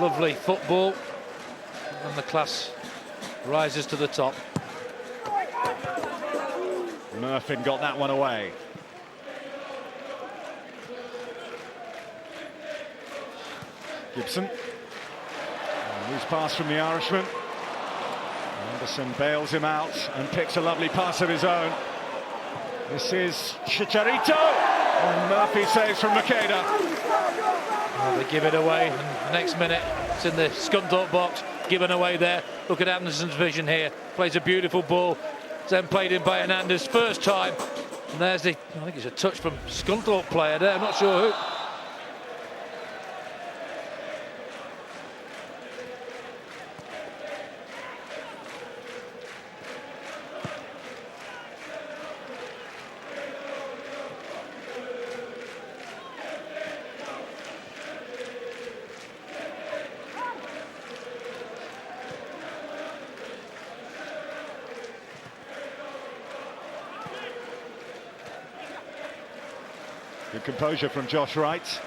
lovely football, and the class rises to the top. Murphy got that one away. Gibson. Loose pass from the Irishman. Anderson bails him out and picks a lovely pass of his own. This is Chicharito. And Murphy saves from Makeda. Well, they give it away, and the next minute it's in the Scunthorpe box, given away there. Look at Anderson's vision here. Plays a beautiful ball. It's then played in by Hernandez first time. And there's the, I think it's a touch from Scunthorpe player there. I'm not sure who. Good composure from Josh Wright.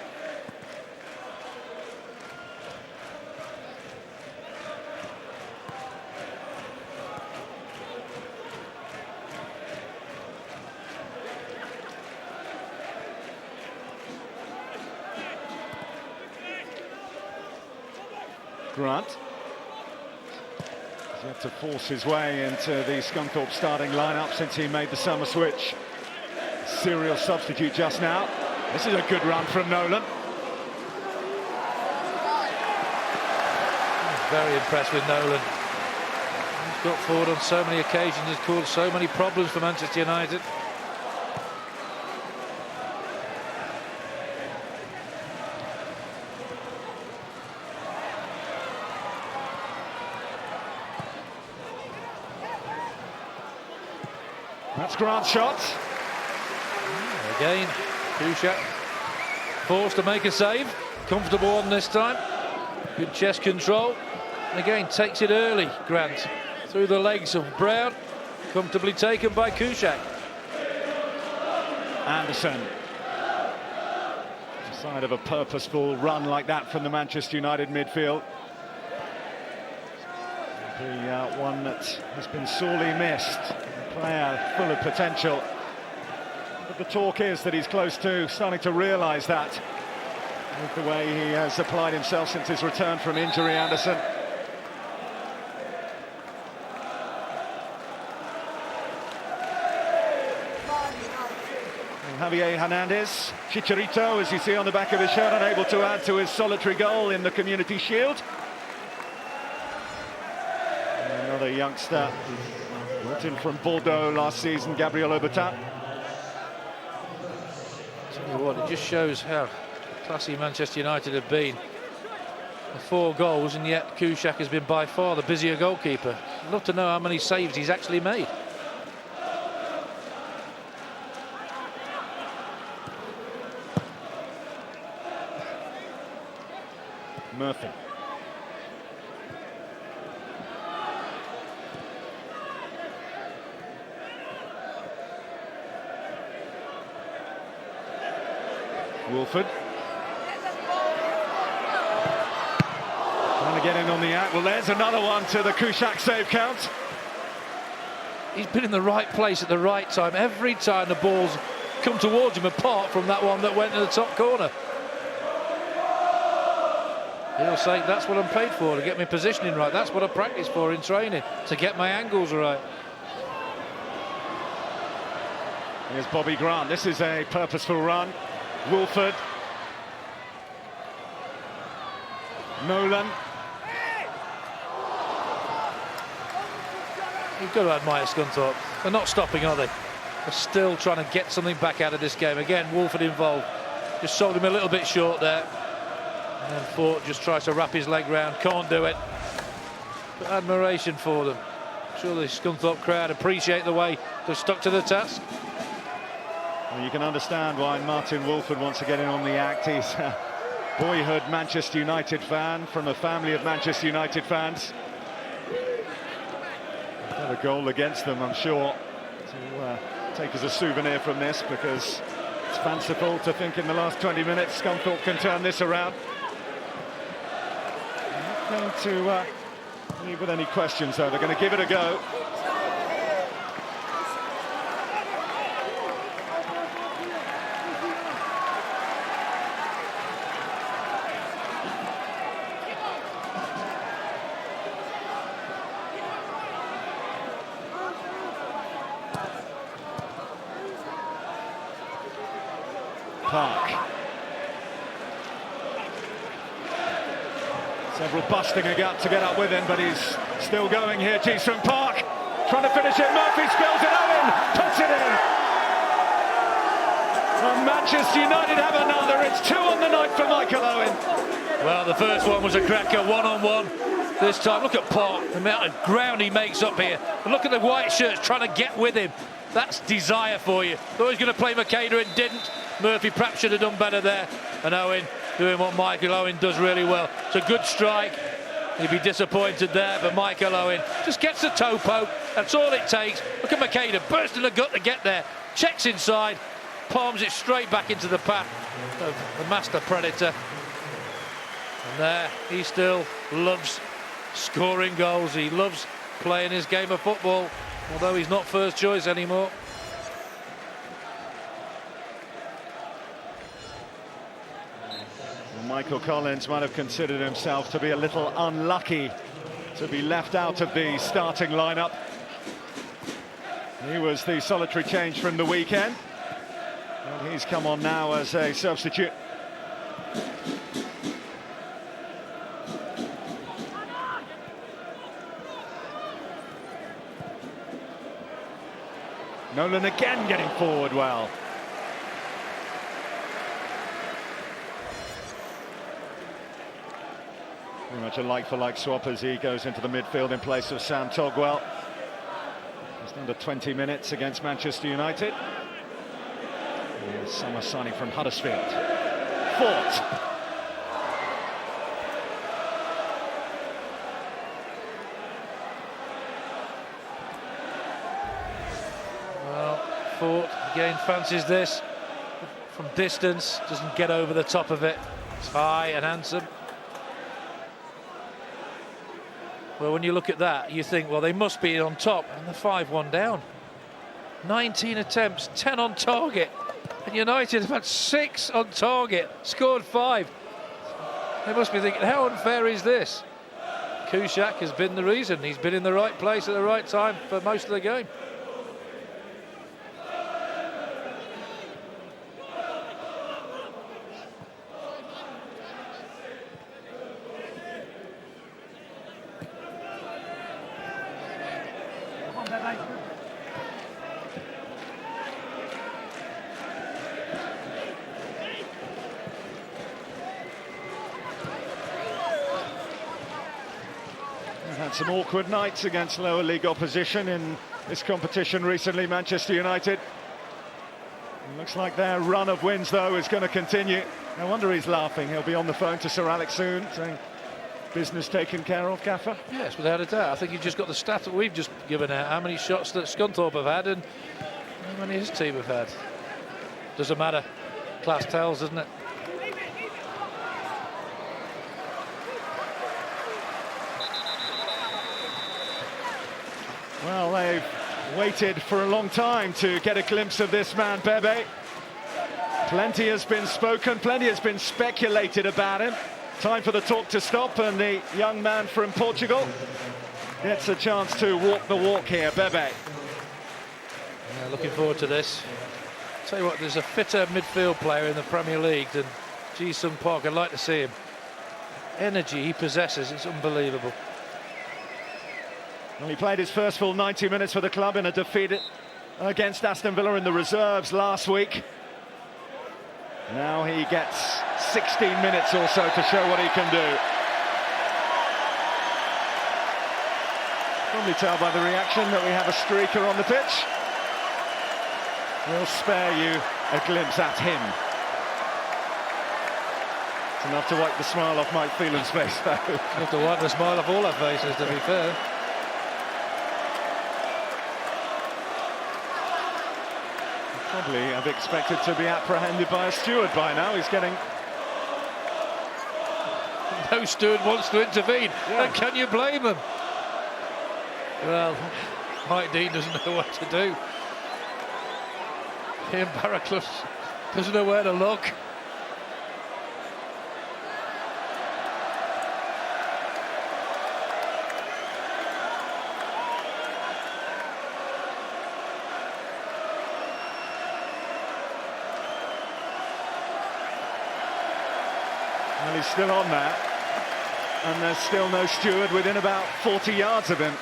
Grant. Yet to force his way into the Scunthorpe starting lineup since he made the summer switch. Serial substitute just now. This is a good run from Nolan. Very impressed with Nolan. He's got forward on so many occasions, has caused so many problems for Manchester United. That's Grant's shot. Again, Kuszczak forced to make a save. Comfortable one this time. Good chest control. And again, takes it early, Grant. Through the legs of Brown. Comfortably taken by Kuszczak. Anderson. The side of a purposeful run like that from the Manchester United midfield. The one that has been sorely missed. A player full of potential. But the talk is that he's close to starting to realise that with the way he has applied himself since his return from injury, Anderson. And Javier Hernandez, Chicharito, as you see on the back of his shirt, unable to add to his solitary goal in the Community Shield. And another youngster brought in from Bordeaux last season, Gabriel Obertan. Tell you what, it just shows how classy Manchester United have been. 4 goals, and yet Kuszczak has been by far the busier goalkeeper. I'd love to know how many saves he's actually made. Murphy. Wolford. Trying to get in on the act. Well, there's another one to the Kuszczak save count. He's been in the right place at the right time. Every time the ball's come towards him, apart from that one that went in the top corner. He'll say, that's what I'm paid for, to get my positioning right. That's what I practice for in training, to get my angles right. Here's Bobby Grant. This is a purposeful run. Wolford. Nolan. You've got to admire Scunthorpe. They're not stopping, are they? They're still trying to get something back out of this game. Again, Wolford involved. Just sold him a little bit short there. And then Fort just tries to wrap his leg round. Can't do it. But admiration for them. I'm sure the Scunthorpe crowd appreciate the way they've stuck to the task. Well, you can understand why Martin Wolford wants to get in on the act. He's a boyhood Manchester United fan from a family of Manchester United fans. Had a goal against them, I'm sure, to take as a souvenir from this, because it's fanciful to think in the last 20 minutes Scunthorpe can turn this around. I'm not going to leave with any questions, though. They're going to give it a go. Park. Several busting a gap to get up with him, but he's still going here. Jason Park trying to finish it. Murphy spills it. Owen puts it in. And Manchester United have another. It's 2 on the night for Michael Owen. Well, the first one was a cracker, 1-on-1. This time, look at Park, the amount of ground he makes up here. And look at the white shirts trying to get with him. That's desire for you. Thought he was going to play Makeda and didn't. Murphy perhaps should have done better there. And Owen doing what Michael Owen does really well. It's a good strike. He'd be disappointed there, but Michael Owen just gets the toe poke. That's all it takes. Look at Makeda bursting the gut to get there. Checks inside, palms it straight back into the path of the master predator. And there, he still loves scoring goals. He loves playing his game of football, although he's not first choice anymore. Well, Michael Collins might have considered himself to be a little unlucky to be left out of the starting lineup. He was the solitary change from the weekend, and he's come on now as a substitute. Nolan again getting forward well. Pretty much a like-for-like swap as he goes into the midfield in place of Sam Togwell. Just under 20 minutes against Manchester United. Summer signing from Huddersfield. Fort. Fort again fancies this from distance, doesn't get over the top of it. It's high and handsome. Well, when you look at that, you think, well, they must be on top, and they're 5-1 down. 19 attempts, 10 on target, and United have had 6 on target, scored 5. They must be thinking, how unfair is this? Kuszczak has been the reason. He's been in the right place at the right time for most of the game. Had some awkward nights against lower league opposition in this competition recently, Manchester United. It looks like their run of wins, though, is going to continue. No wonder he's laughing. He'll be on the phone to Sir Alex soon, saying, business taken care of, Gaffer? Yes, without a doubt. I think you've just got the stat that we've just given out, how many shots that Scunthorpe have had and how many his team have had. Doesn't matter. Class tells, doesn't it? Well, they've waited for a long time to get a glimpse of this man, Bebe. Plenty has been spoken, plenty has been speculated about him. Time for the talk to stop, and the young man from Portugal gets a chance to walk the walk here, Bebe. Yeah, looking forward to this. Tell you what, there's a fitter midfield player in the Premier League than Glanford Park. I'd like to see him. Energy he possesses, it's unbelievable. Well, he played his first full 90 minutes for the club in a defeat against Aston Villa in the reserves last week. Now he gets 16 minutes or so to show what he can do. Probably tell by the reaction that we have a streaker on the pitch. We'll spare you a glimpse at him. It's enough to wipe the smile off Mike Phelan's face, though. You have to wipe the smile off all our faces, to be fair. Probably have expected to be apprehended by a steward by now. He's getting... No steward wants to intervene, yeah. And can you blame him? Well, Mike Dean doesn't know what to do. Ian Barraclough doesn't know where to look. Well, he's still on that, and there's still no steward within about 40 yards of him.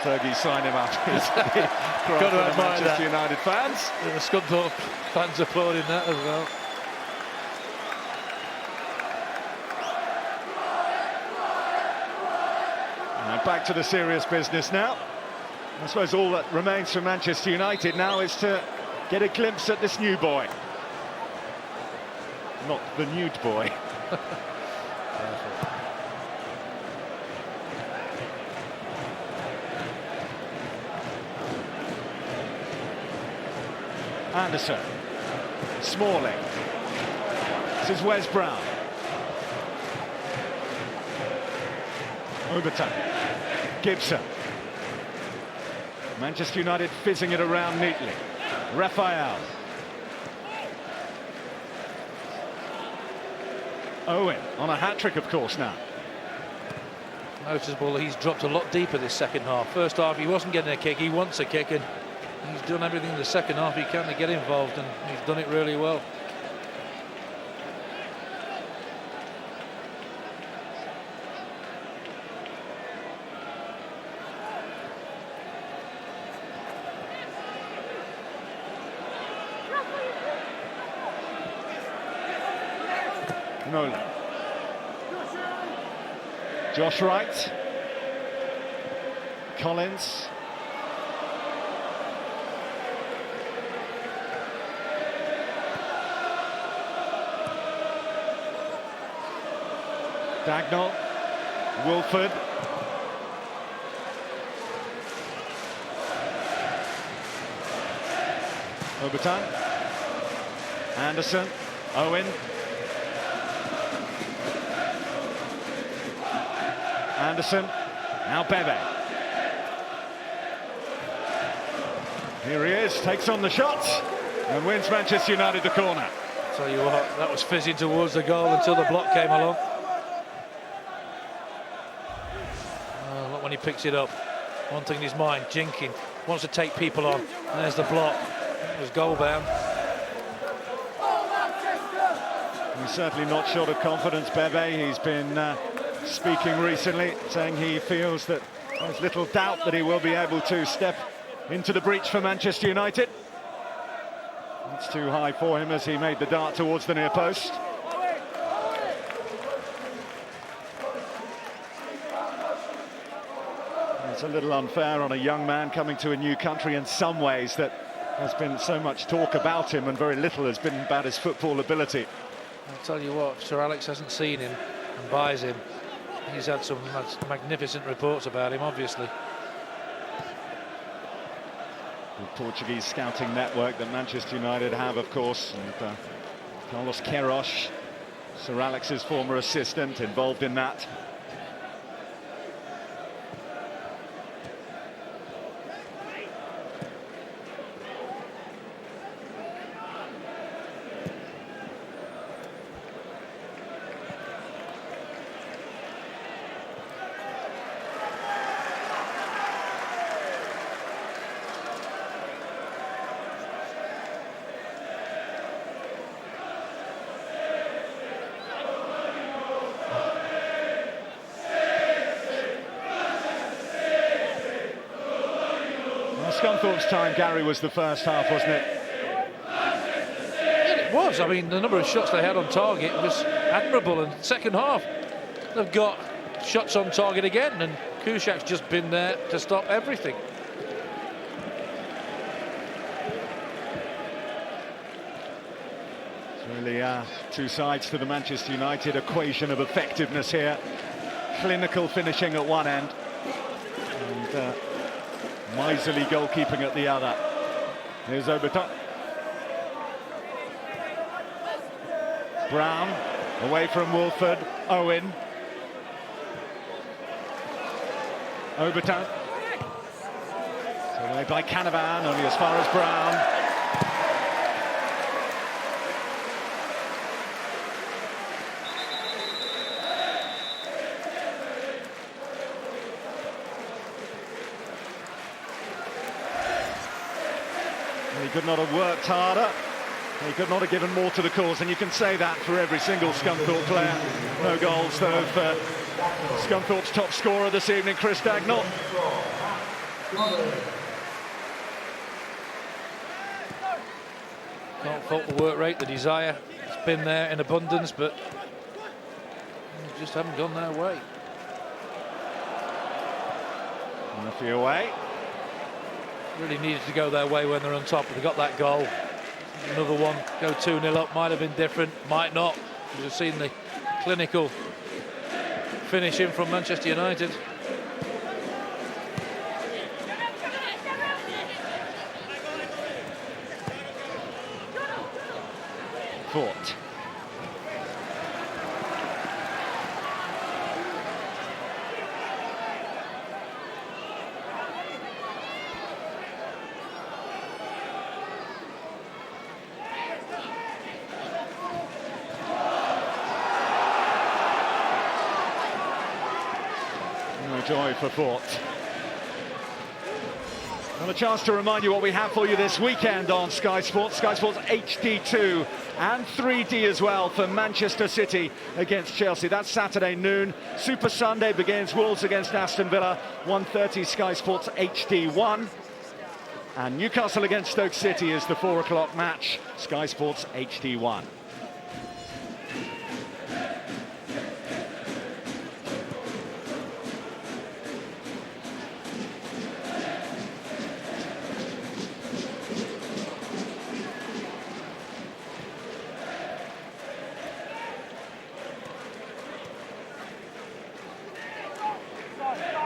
Fergie sign him up. Got to admire Manchester that. United fans. And the Scunthorpe fans applauding that as well. And back to the serious business now. I suppose all that remains for Manchester United now is to get a glimpse at this new boy. Not the nude boy. Anderson. Smalling. This is Wes Brown. Overton. Gibson. Manchester United fizzing it around neatly. Raphael. Owen on a hat-trick, of course, now. Noticeable he's dropped a lot deeper this second half. First half he wasn't getting a kick, he wants a kick, and he's done everything in the second half he can to get involved, and he's done it really well. Nolan. Josh Wright. Collins. Dagnall. Wilford. Overton. Anderson. Owen. Anderson, now Bebe. Here he is, takes on the shot and wins Manchester United the corner. Tell you what, that was fizzing towards the goal until the block came along. Look when he picks it up. One thing in his mind, jinking, wants to take people on. And there's the block. It was goal bound. He's certainly not short of confidence, Bebe. He's been speaking recently, saying he feels that there's little doubt that he will be able to step into the breach for Manchester United. It's too high for him as he made the dart towards the near post. It's a little unfair on a young man coming to a new country in some ways that there's been so much talk about him and very little has been about his football ability. I'll tell you what, Sir Alex hasn't seen him and buys him. He's had some magnificent reports about him, obviously. The Portuguese scouting network that Manchester United have, of course, and Carlos Queiroz, Sir Alex's former assistant, involved in that. Scunthorpe's time, Gary, was the first half, wasn't it? Yeah, it was. I mean, the number of shots they had on target was admirable. And second half, they've got shots on target again, and Kuszak's just been there to stop everything. It's really two sides to the Manchester United equation of effectiveness here. Clinical finishing at one end, and miserly goalkeeping at the other. Here's Overton. Brown away from Wilford. Owen. Overton. Away by Canavan, only as far as Brown. He could not have worked harder. He could not have given more to the cause, and you can say that for every single Scunthorpe player. No goals, though, for Scunthorpe's top scorer this evening, Chris Dagnall. Can't fault the work rate, the desire. It's been there in abundance, but they just haven't gone their way. Murphy away. Really needed to go their way when they're on top. They got that goal. Another one, go 2-0 up, might have been different, might not. We've seen the clinical finishing from Manchester United. Fort. No joy for Fort. Well, a chance to remind you what we have for you this weekend on Sky Sports. Sky Sports HD2 and 3D as well for Manchester City against Chelsea. That's Saturday noon. Super Sunday begins Wolves against Aston Villa, 1:30 Sky Sports HD1. And Newcastle against Stoke City is the 4 o'clock match, Sky Sports HD1.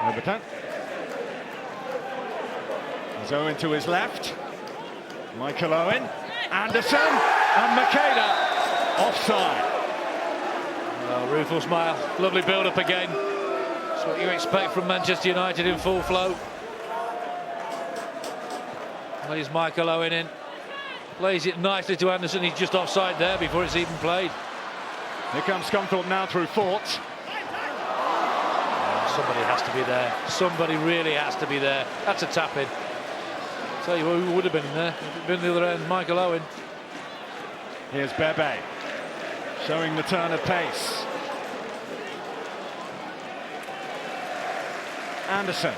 Overton. There's Owen to his left. Michael Owen, Anderson, and Makeda offside. Rueful smile, lovely build-up again. That's what you expect from Manchester United in full flow. Plays Michael Owen in. Plays it nicely to Anderson, he's just offside there before it's even played. Here comes Scunthorpe now through Fort. Somebody has to be there. Somebody really has to be there. That's a tap-in. Tell you who would have been in there. If it'd been the other end, Michael Owen. Here's Bebe, showing the turn of pace. Anderson.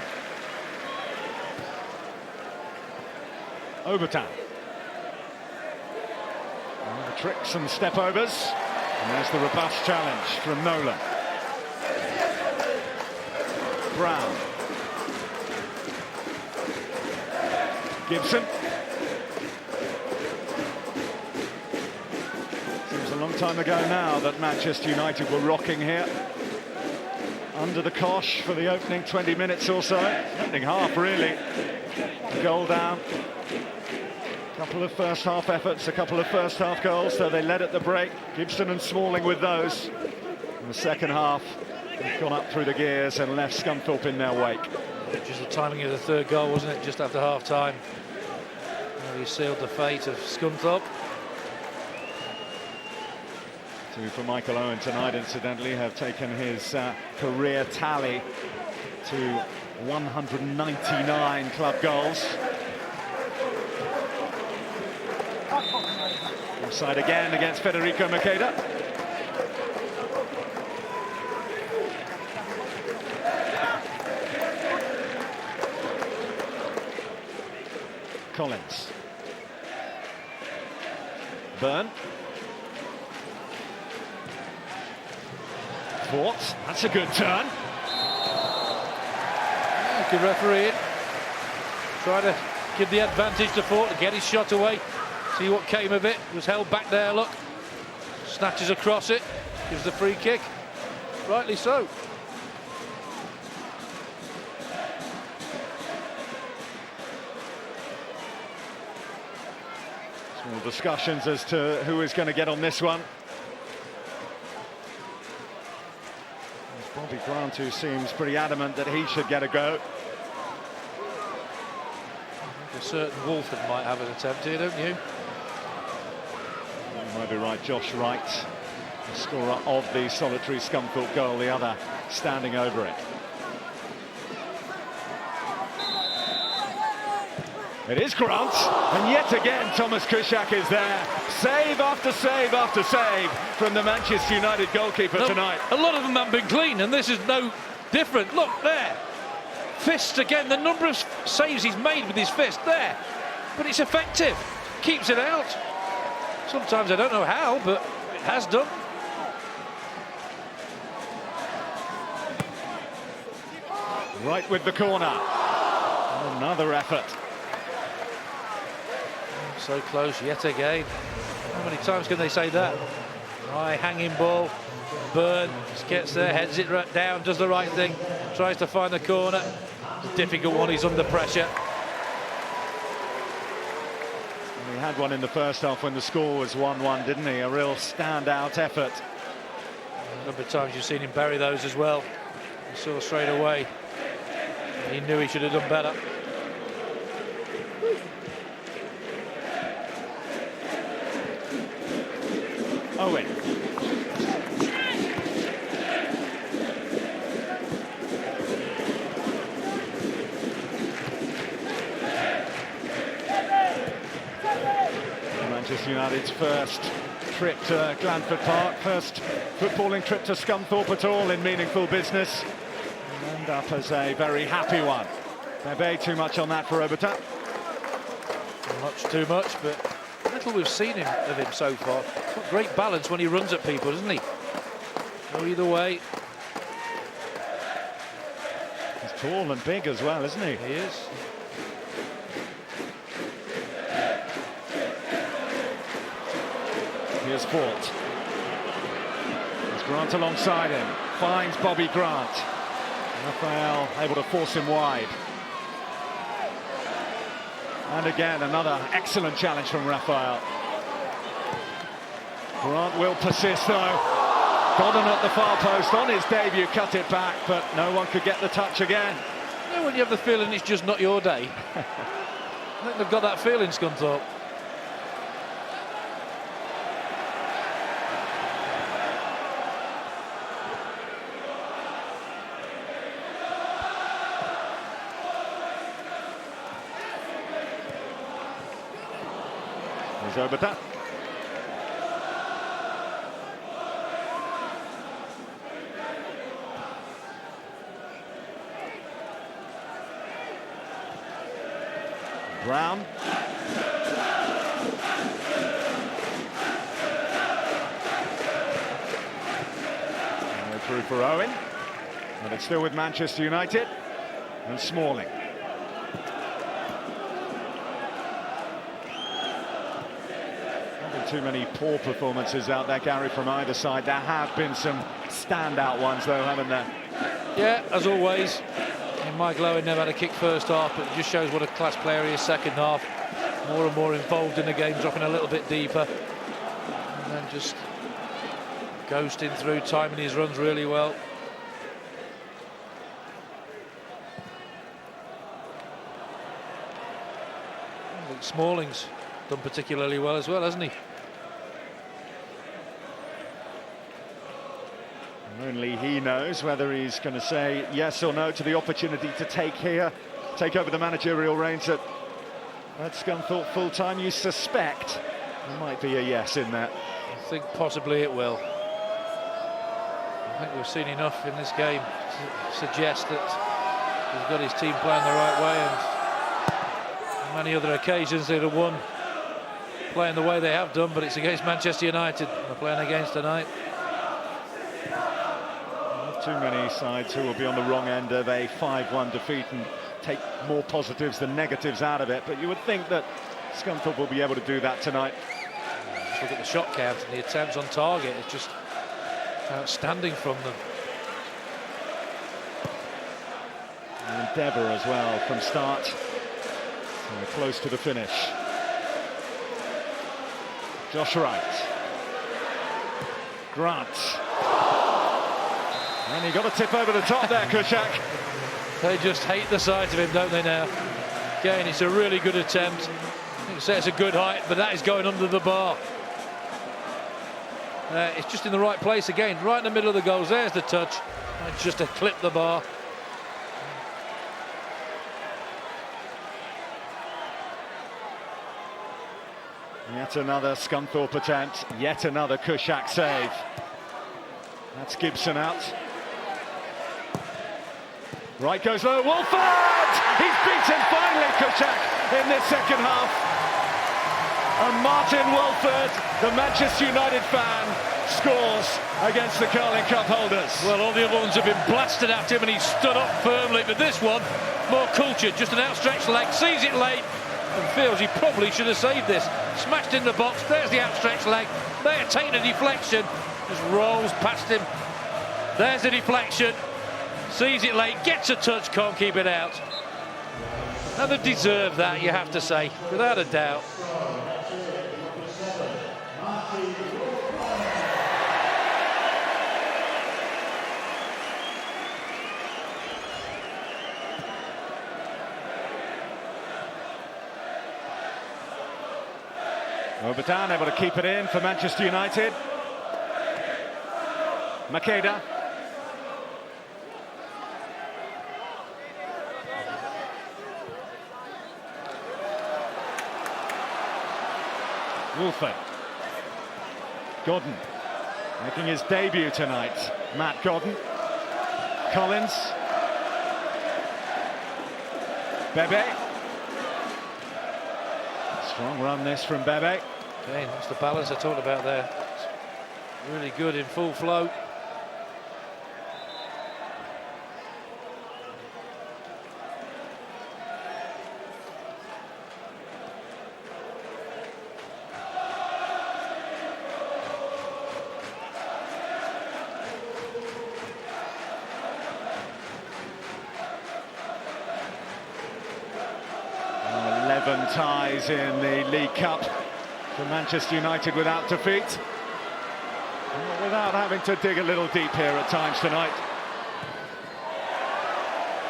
Overton. The tricks and step-overs. And there's the robust challenge from Nolan. Brown. Gibson. Seems a long time ago now that Manchester United were rocking here. Under the cosh for the opening 20 minutes or so. Opening half, really. A goal down. A couple of first half efforts, a couple of first half goals, so they led at the break. Gibson and Smalling with those. In the second half, they've gone up through the gears and left Scunthorpe in their wake. Just the timing of the third goal, wasn't it? Just after half-time. He sealed the fate of Scunthorpe. 2 for Michael Owen tonight, incidentally, have taken his career tally to 199 club goals. Offside again against Federico Makeda. Collins. Byrne. Fort, that's a good turn. Good referee. Try to give the advantage to Fort to get his shot away. See what came of it. Was held back there, look. Snatches across it. Gives the free kick. Rightly so. Small discussions as to who is going to get on this one. There's Bobby Grant, who seems pretty adamant that he should get a go. A certain Wolford might have an attempt here, don't you? You might be right. Josh Wright, the scorer of the solitary Scunthorpe goal, the other standing over it. It is Grant, and yet again Thomas Kuszczak is there. Save after save after save from the Manchester United goalkeeper tonight. A lot of them haven't been clean, and this is no different. Look there. Fists again, the number of saves he's made with his fist there. But it's effective. Keeps it out. Sometimes I don't know how, but it has done. Right with the corner. Another effort. So close yet again. How many times can they say that? High hanging ball. Byrne just gets there, heads it right down, does the right thing, tries to find the corner. It's a difficult one, he's under pressure. He had one in the first half when the score was 1-1, didn't he? A real standout effort. A number of times you've seen him bury those as well. You saw straight away. He knew he should have done better. Owen. Manchester United's first trip to Glanford Park, first footballing trip to Scunthorpe at all in meaningful business. End up as a very happy one. Maybe too much on that for Oberta. Much too much, but little we've seen of him so far. Got great balance when he runs at people, doesn't he? So either way. He's tall and big as well, isn't he? He is. Here's Fort. There's Grant alongside him. Finds Bobby Grant. Raphael able to force him wide. And again, another excellent challenge from Raphael. Grant will persist though. Godden at the far post on his debut, cut it back, but no one could get the touch again. You know when you have the feeling it's just not your day? I think they've got that feeling, Scunthorpe. Here's Oberta. Brown. And through for Owen. But it's still with Manchester United. And Smalling. Too many poor performances out there, Gary, from either side. There have been some standout ones, though, haven't there? Yeah, as always. Michael Owen never had a kick first half, but it just shows what a class player he is second half. More and more involved in the game, dropping a little bit deeper. And then just ghosting through, timing his runs really well. I think Smalling's done particularly well as well, hasn't he? Only he knows whether he's going to say yes or no to the opportunity to take over the managerial reins at Scunthorpe full-time. You suspect there might be a yes in that. I think possibly it will. I think we've seen enough in this game to suggest that he's got his team playing the right way, and on many other occasions they'd have won playing the way they have done, but it's against Manchester United they're playing against tonight. Too many sides who will be on the wrong end of a 5-1 defeat and take more positives than negatives out of it, but you would think that Scunthorpe will be able to do that tonight. Just look at the shot count and the attempts on target. It's just outstanding from them. And endeavour as well from start. So close to the finish. Josh Wright. Grant. And he got a tip over the top there, Kuszczak. They just hate the sight of him, don't they now? Again, it's a really good attempt. You can say it's a good height, but that is going under the bar. It's just in the right place again, right in the middle of the goals. There's the touch. And just to clip the bar. Yet another Scunthorpe attempt, yet another Kuszczak save. That's Gibson out. Right goes low, Wolford! He's beaten finally, Kuszczak, in this second half. And Martin Wolford, the Manchester United fan, scores against the Carling Cup holders. Well, all the other ones have been blasted at him and he's stood up firmly, but this one, more cultured, just an outstretched leg, sees it late and feels he probably should have saved this. Smashed in the box, there's the outstretched leg, there taking a deflection, just rolls past him. There's the deflection, sees it late, gets a touch, can't keep it out. And they deserve that, you have to say, without a doubt. Oberdan able to keep it in for Manchester United. Makeda. Wolford. Gordon making his debut tonight. Matt Gordon. Collins. Bebe. Strong run this from Bebe. Again, that's the balance I talked about there. It's really good in full flow. Ties in the League Cup for Manchester United without defeat. Without having to dig a little deep here at times tonight.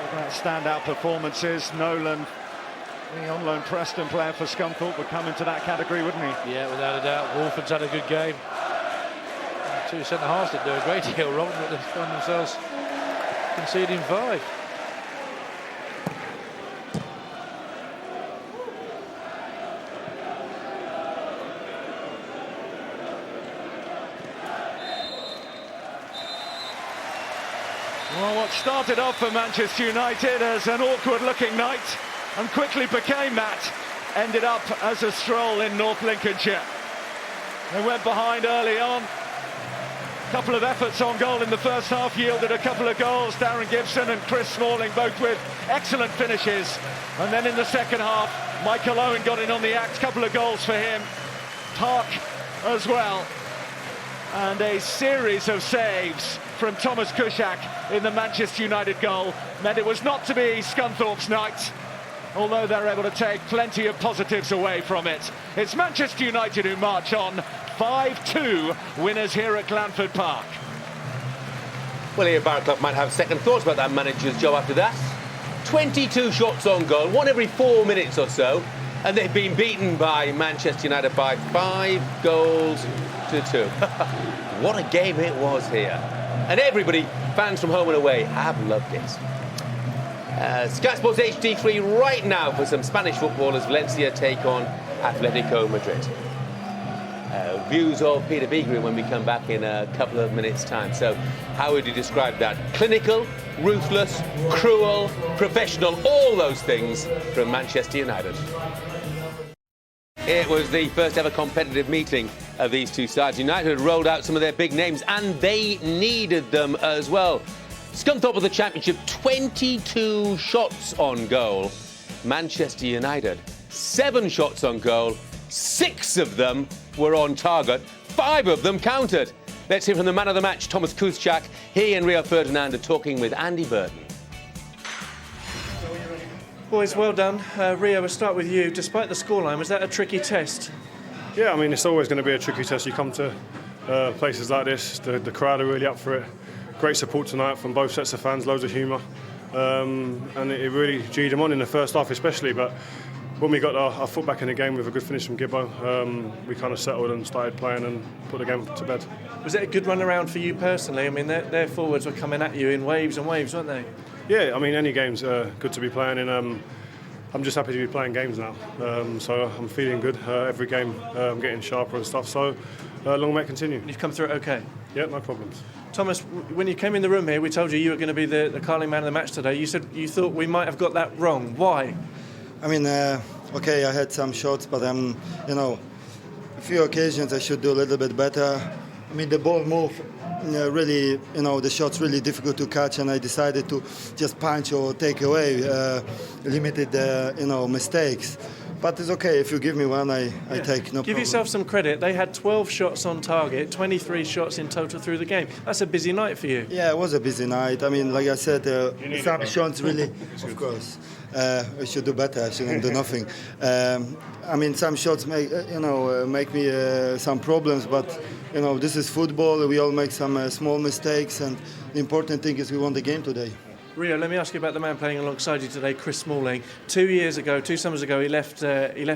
Without standout performances, Nolan, the on-loan Preston player for Scunthorpe, would come into that category, wouldn't he? Yeah, without a doubt. Wolford's had a good game. Two centre-halves didn't do a great deal wrong, but they found themselves conceding 5. Well, what started off for Manchester United as an awkward-looking night and quickly became that, ended up as a stroll in North Lincolnshire. They went behind early on. A couple of efforts on goal in the first half yielded a couple of goals. Darren Gibson and Chris Smalling both with excellent finishes. And then in the second half, Michael Owen got in on the act, couple of goals for him. Park as well. And a series of saves from Thomas Kuszczak in the Manchester United goal meant it was not to be Scunthorpe's night, although they're able to take plenty of positives away from it. It's Manchester United who march on, 5-2 winners here at Glanford Park. Well, Ian Barraclough might have second thoughts about that manager's job after that. 22 shots on goal, one every 4 minutes or so, and they've been beaten by Manchester United by 5 goals to 2. What a game it was here. And everybody, fans from home and away, have loved it. Sky Sports HD3 right now for some Spanish football as Valencia take on Atletico Madrid. Views of Peter Beagrie when we come back in a couple of minutes' time. So how would you describe that? Clinical, ruthless, cruel, professional, all those things from Manchester United. It was the first ever competitive meeting of these two sides. United had rolled out some of their big names and they needed them as well. Scunthorpe of the Championship, 22 shots on goal. Manchester United, 7 shots on goal. 6 of them were on target. 5 of them counted. Let's hear from the man of the match, Thomas Kuszczak. He and Rio Ferdinand are talking with Andy Burton. Boys, well done. Rio, we'll start with you. Despite the scoreline, was that a tricky test? Yeah, I mean, it's always going to be a tricky test. You come to places like this, the crowd are really up for it. Great support tonight from both sets of fans, loads of humour. And it really G'd them on in the first half especially, but when we got our foot back in the game with a good finish from Gibbo, we kind of settled and started playing and put the game to bed. Was it a good run around for you personally? I mean, their forwards were coming at you in waves and waves, weren't they? Yeah, I mean, any game's good to be playing in. I'm just happy to be playing games now, so I'm feeling good. Every game I'm getting sharper and stuff, so long may it continue. You've come through it okay? Yeah, no problems. Thomas, when you came in the room here, we told you were going to be the Carling man of the match today. You said you thought we might have got that wrong. Why? I mean, okay, I had some shots, but a few occasions I should do a little bit better. I mean, the ball move really, the shot's really difficult to catch, and I decided to just punch or take away, limited, mistakes. But it's okay. If you give me one, I take no problem. Give yourself some credit. They had 12 shots on target, 23 shots in total through the game. That's a busy night for you. Yeah, it was a busy night. I mean, like I said, some shots really, of course. I should do better. I shouldn't do nothing. I mean, some shots make me some problems, but this is football. We all make some small mistakes, and the important thing is we won the game today. Rio, let me ask you about the man playing alongside you today, Chris Smalling. 2 summers ago, he left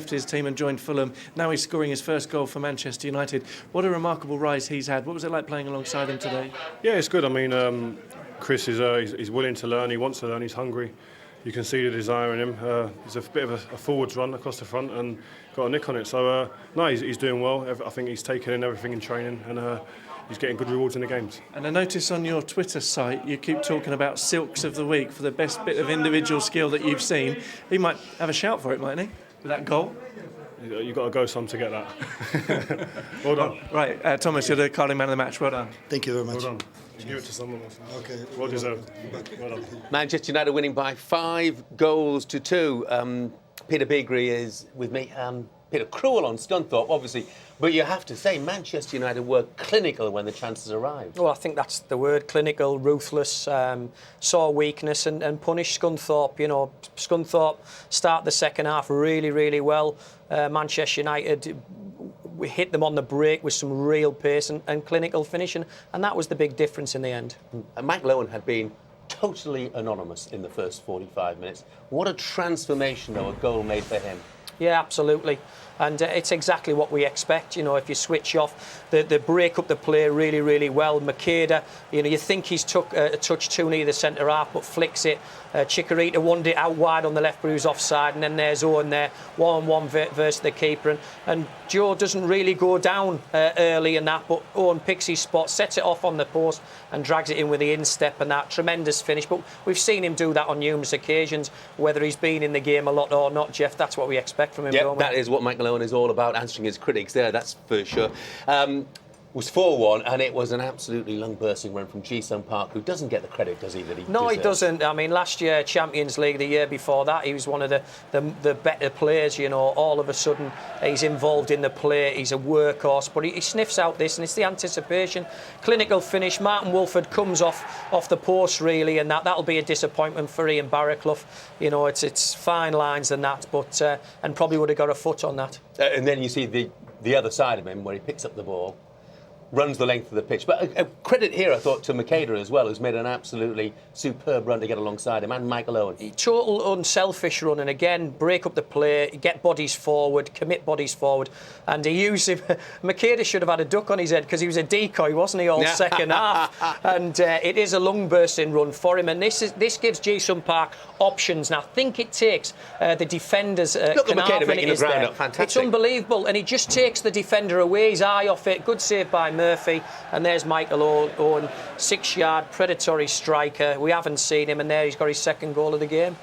his team and joined Fulham. Now he's scoring his first goal for Manchester United. What a remarkable rise he's had. What was it like playing alongside him today? Yeah, it's good. I mean, Chris is he's willing to learn. He wants to learn. He's hungry. You can see the desire in him. He's a bit of a forwards run across the front and got a nick on it. So, no, he's doing well. I think he's taken in everything in training, and he's getting good rewards in the games. And I notice on your Twitter site you keep talking about Silks of the Week for the best bit of individual skill that you've seen. He might have a shout for it, mightn't he, with that goal? You've got to go some to get that. Well done. Right, Thomas, you're the Carling man of the match. Well done. Thank you very much. Well done. Give it to someone else. Okay. Well deserved. Well done. Manchester United winning by 5-2. Peter Beagrie is with me. Bit of cruel on Scunthorpe, obviously, but you have to say Manchester United were clinical when the chances arrived. Well, I think that's the word, clinical, ruthless, saw weakness and punished Scunthorpe. Scunthorpe start the second half really, really well. Manchester United, we hit them on the break with some real pace and clinical finishing, and that was the big difference in the end. And Mike Lowen had been totally anonymous in the first 45 minutes. What a transformation, though, a goal made for him. Yeah, absolutely. And it's exactly what we expect. If you switch off, they break up the play really, really well. Makeda, you think he's took a touch too near the centre half, but flicks it. Chikorita won it out wide on the left, but he was offside. And then there's Owen there, 1-on-1 versus the keeper. And Joe doesn't really go down early in that, but Owen picks his spot, sets it off on the post and drags it in with the instep and that tremendous finish. But we've seen him do that on numerous occasions, whether he's been in the game a lot or not, Jeff. That's what we expect from him. Yeah, that is what Mike Lowen is all about, answering his critics there, that's for sure. It was 4-1, and it was an absolutely lung-bursting run from Glanford Park, who doesn't get the credit, does he, that he No, deserves? He doesn't. I mean, last year, Champions League, the year before that, he was one of the better players, All of a sudden, he's involved in the play, he's a workhorse, but he sniffs out this, and it's the anticipation. Clinical finish, Martin Wolford comes off the post, really, and that'll be a disappointment for Ian Barraclough. It's fine lines and that, but and probably would have got a foot on that. And then you see the other side of him, where he picks up the ball, runs the length of the pitch. But a credit here, I thought, to Makeda as well, who's made an absolutely superb run to get alongside him, and Michael Owen. Total unselfish run, and again, break up the play, get bodies forward, commit bodies forward, and he used him. Makeda should have had a duck on his head because he was a decoy, wasn't he, all second half? And it is a lung-bursting run for him, and this gives Glanford Park options. Now, I think it takes the defenders. Look at Makeda making the ground up, fantastic. It's unbelievable, and he just takes the defender away, his eye off it. Good save by Murphy, and there's Michael Owen, 6-yard predatory striker. We haven't seen him, and there he's got his second goal of the game.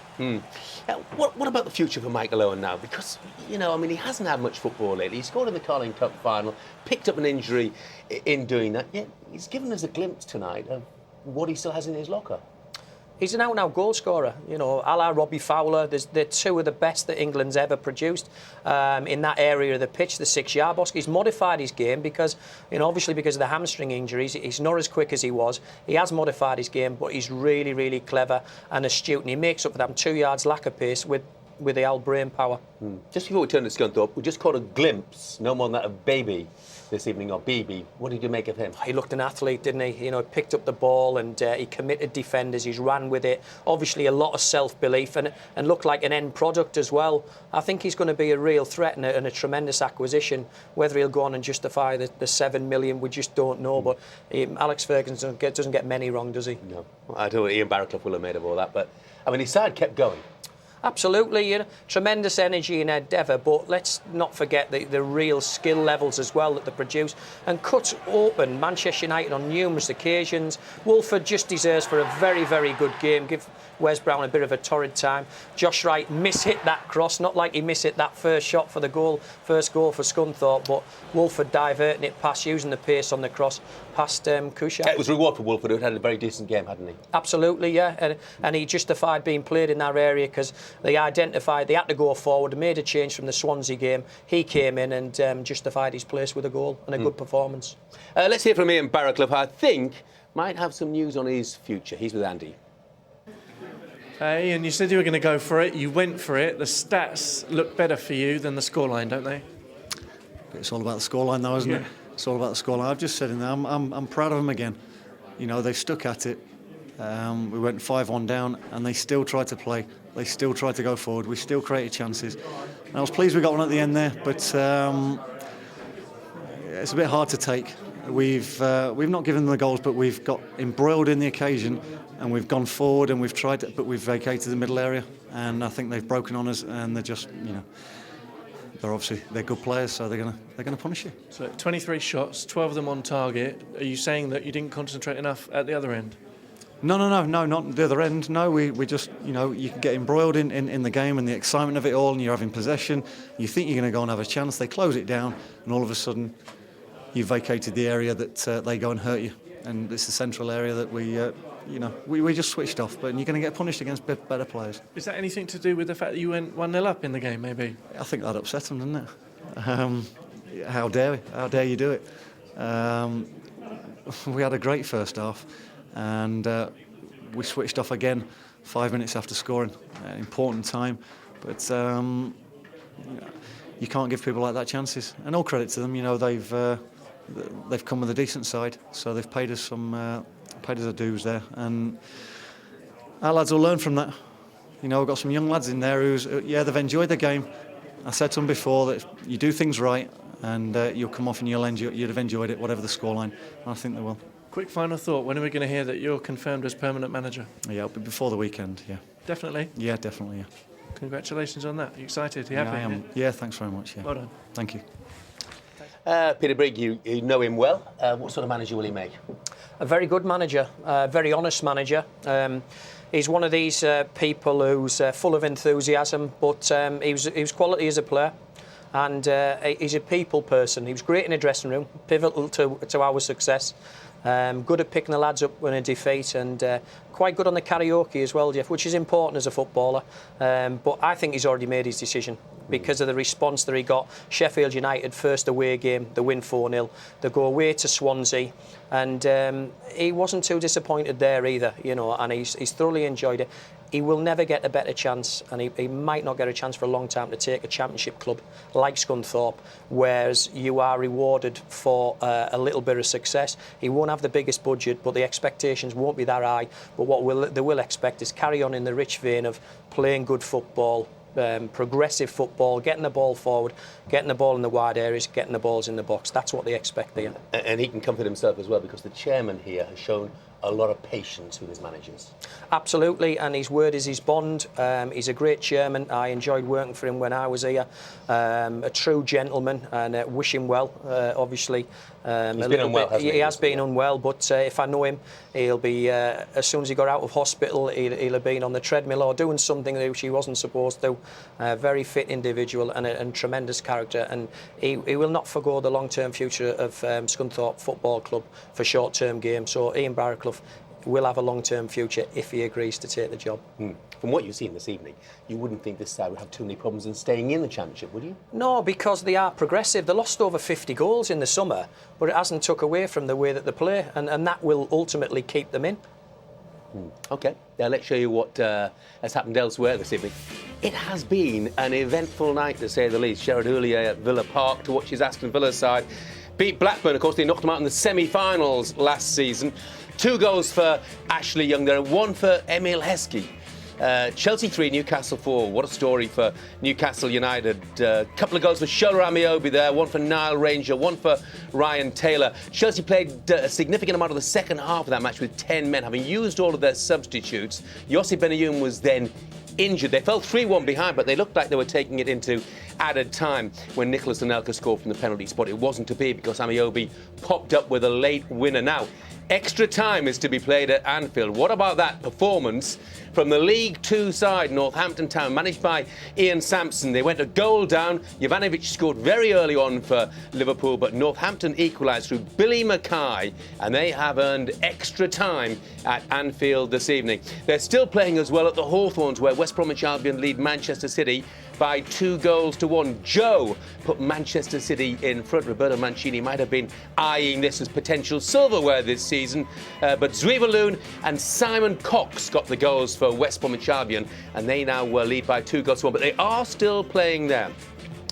What about the future for Michael Owen now? Because, he hasn't had much football lately. He scored in the Carling Cup final, picked up an injury in doing that, yet he's given us a glimpse tonight of what he still has in his locker. He's an out-and-out goal scorer, a la Robbie Fowler. They're two of the best that England's ever produced in that area of the pitch, the 6-yard box. He's modified his game because, obviously because of the hamstring injuries, he's not as quick as he was. He has modified his game, but he's really, really clever and astute, and he makes up for that 2 yards lack of pace with the old brain power. Just before we turn to Scunthorpe, we just caught a glimpse, no more than that, of Baby this evening, or BB. What did you make of him? He looked an athlete, didn't he? He picked up the ball and he committed defenders. He's ran with it. Obviously, a lot of self-belief and looked like an end product as well. I think he's going to be a real threat and a tremendous acquisition. Whether he'll go on and justify the 7 million, we just don't know. But Alex Ferguson doesn't get many wrong, does he? No. I don't know what Ian Barraclough will have made of all that, but his side kept going. Absolutely, tremendous energy and endeavour, but let's not forget the real skill levels as well that they produce, and cut open Manchester United on numerous occasions. Wolford just deserves for a very, very good game. Give Wes Brown a bit of a torrid time. Josh Wright mishit that cross, not like he mishit that first shot for the first goal for Scunthorpe, but Wolford diverting it past, using the pace on the cross past Kushak. It was reward for Wolford, who had a very decent game, hadn't he? Absolutely, yeah, and he justified being played in that area because they identified they had to go forward, made a change from the Swansea game. He came in and justified his place with a goal and a good performance. Let's hear from Ian Barraclough, I think might have some news on his future. He's with Andy. Ian, you said you were going to go for it. You went for it. The stats look better for you than the scoreline, don't they? It's all about the scoreline, though, isn't it? It's all about the scoreline. I've just said in there, I'm proud of them again. You know, they stuck at it. We went 5-1 down, and they still tried to play. They still tried to go forward. We still created chances. And I was pleased we got one at the end there, but it's a bit hard to take. We've not given them the goals, but we've got embroiled in the occasion, and we've gone forward and we've tried to, but we've vacated the middle area, and I think they've broken on us, and they're just, you know, they're good players, so they're gonna punish you. So 23 shots, 12 of them on target. Are you saying that you didn't concentrate enough at the other end? No, not the other end. No, we just, you know, you can get embroiled in the game and the excitement of it all, and you're having possession. You think you're going to go and have a chance. They close it down, and all of a sudden, you've vacated the area that they go and hurt you. And it's the central area that we just switched off. But you're going to get punished against better players. Is that anything to do with the fact that you went 1-0 up in the game, maybe? I think that upset them, didn't it? How dare you do it? We had a great first half. And we switched off again 5 minutes after scoring. Important time, but you can't give people like that chances. And all credit to them, you know, they've come with a decent side, so they've paid us our dues there. And our lads will learn from that. You know, we've got some young lads in there they've enjoyed the game. I said to them before that you do things right, and you'll come off and you'd have enjoyed it, whatever the scoreline. And I think they will. Quick final thought, when are we going to hear that you're confirmed as permanent manager? Yeah, it'll be before the weekend, yeah. Definitely? Yeah, definitely, yeah. Congratulations on that. Are you excited? Are you happy? I am. Yeah, thanks very much, yeah. Well done. Thank you. Peter Brigg, you know him well. What sort of manager will he make? A very good manager, a very honest manager. He's one of these people who's full of enthusiasm, but he was quality as a player. And he's a people person. He was great in a dressing room, pivotal to our success. Good at picking the lads up when a defeat, and quite good on the karaoke as well, Jeff, which is important as a footballer. But I think he's already made his decision because of the response that he got. Sheffield United, first away game, they win 4-0. They go away to Swansea, and he wasn't too disappointed there either, you know, and he's thoroughly enjoyed it. He will never get a better chance, and he might not get a chance for a long time to take a championship club like Scunthorpe, whereas you are rewarded for a little bit of success. He won't have the biggest budget, but the expectations won't be that high. But what they will expect is carry on in the rich vein of playing good football, progressive football, getting the ball forward, getting the ball in the wide areas, getting the balls in the box. That's what they expect there. And he can comfort himself as well, because the chairman here has shown a lot of patience with his managers. Absolutely, and his word is his bond. He's a great chairman. I enjoyed working for him when I was here. A true gentleman, and wish him well, obviously. He's been unwell, hasn't he? He has been unwell, but if I know him, he'll be, as soon as he got out of hospital, he'll have been on the treadmill or doing something which he wasn't supposed to. Very fit individual and tremendous character, and he will not forgo the long-term future of Scunthorpe Football Club for short-term games. So Ian Barraclough will have a long-term future if he agrees to take the job. From what you've seen this evening, you wouldn't think this side would have too many problems in staying in the Championship, would you? No, because they are progressive. They lost over 50 goals in the summer, but it hasn't took away from the way that they play, and that will ultimately keep them in. OK, now let's show you what has happened elsewhere this evening. It has been an eventful night, to say the least. Sherrod Houllier at Villa Park to watch his Aston Villa side beat Blackburn. Of course, they knocked them out in the semi-finals last season. 2 goals for Ashley Young there, and 1 for Emil Heskey. Chelsea 3, Newcastle 4. What a story for Newcastle United. A couple of goals for Shola Amiobi there, 1 for Niall Ranger, 1 for Ryan Taylor. Chelsea played a significant amount of the second half of that match with 10 men, having used all of their substitutes. Yossi Benayoun was then injured. They fell 3-1 behind, but they looked like they were taking it into added time when Nicholas Anelka scored from the penalty spot. It wasn't to be, because Amiobi popped up with a late winner. Now, extra time is to be played at Anfield. What about that performance from the League Two side, Northampton Town, managed by Ian Sampson. They went a goal down. Jovanovic scored very early on for Liverpool, but Northampton equalised through Billy Mackay, and they have earned extra time at Anfield this evening. They're still playing as well at the Hawthorns, where West Bromwich Albion lead Manchester City by 2-1. Joe put Manchester City in front. Roberto Mancini might have been eyeing this as potential silverware this season, but Zuivalloon and Simon Cox got the goals for West Bromwich Albion, and they now lead by 2-1. But they are still playing there.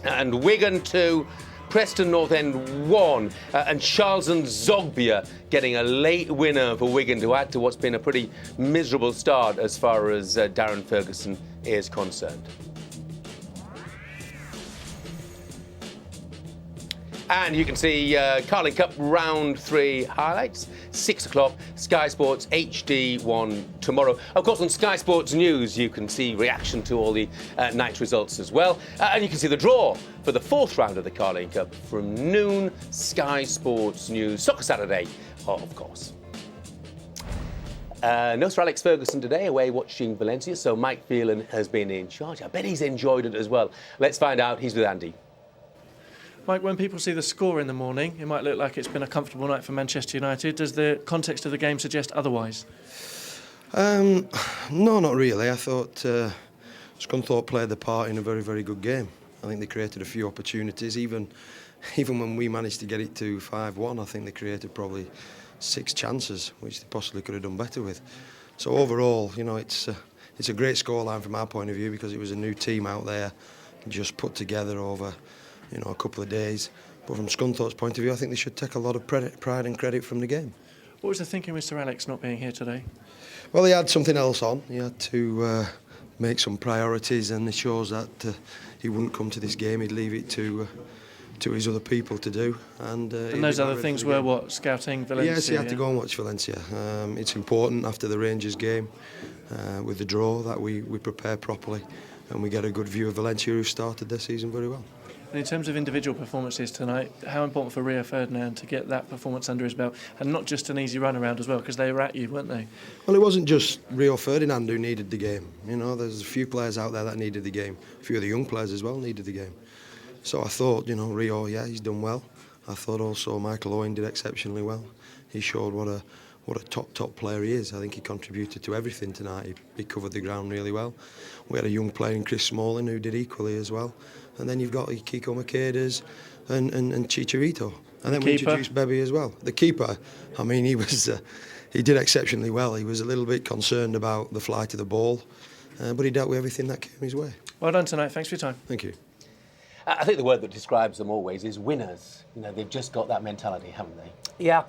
And Wigan 2, Preston North End 1, and Charlton Zogbia getting a late winner for Wigan to add to what's been a pretty miserable start as far as Darren Ferguson is concerned. And you can see Carling Cup Round 3 highlights, 6 o'clock, Sky Sports HD1 tomorrow. Of course, on Sky Sports News, you can see reaction to all the night's results as well. And you can see the draw for the 4th round of the Carling Cup from noon, Sky Sports News. Soccer Saturday, of course. No Sir Alex Ferguson today, away watching Valencia, so Mike Phelan has been in charge. I bet he's enjoyed it as well. Let's find out. He's with Andy. Mike, when people see the score in the morning, it might look like it's been a comfortable night for Manchester United. Does the context of the game suggest otherwise? No, not really. I thought Scunthorpe played the part in a very, very good game. I think they created a few opportunities. Even when we managed to get it to 5-1, I think they created probably 6 chances, which they possibly could have done better with. So overall, you know, it's a great scoreline from our point of view, because it was a new team out there, just put together over, you know, a couple of days. But from Scunthorpe's point of view, I think they should take a lot of pride and credit from the game. What was the thinking with Sir Alex not being here today? Well, he had something else on. He had to make some priorities, and it shows that he wouldn't come to this game. He'd leave it to his other people to do. And those other things were what? Scouting Valencia? Yes, he had to go and watch Valencia. It's important after the Rangers game with the draw that we prepare properly and we get a good view of Valencia, who started their season very well. And in terms of individual performances tonight, how important for Rio Ferdinand to get that performance under his belt, and not just an easy run around as well, because they were at you, weren't they? Well, it wasn't just Rio Ferdinand who needed the game. You know, there's a few players out there that needed the game. A few of the young players as well needed the game. So I thought, you know, Rio, yeah, he's done well. I thought also Michael Owen did exceptionally well. He showed what a top player he is. I think he contributed to everything tonight. He covered the ground really well. We had a young player in Chris Smalling who did equally as well. And then you've got Kiko Makedas and Chicharito. And then we introduced Bebe as well. The keeper, I mean, he did exceptionally well. He was a little bit concerned about the flight of the ball, but he dealt with everything that came his way. Well done tonight. Thanks for your time. Thank you. I think the word that describes them always is winners. You know, they've just got that mentality, haven't they? Yeah,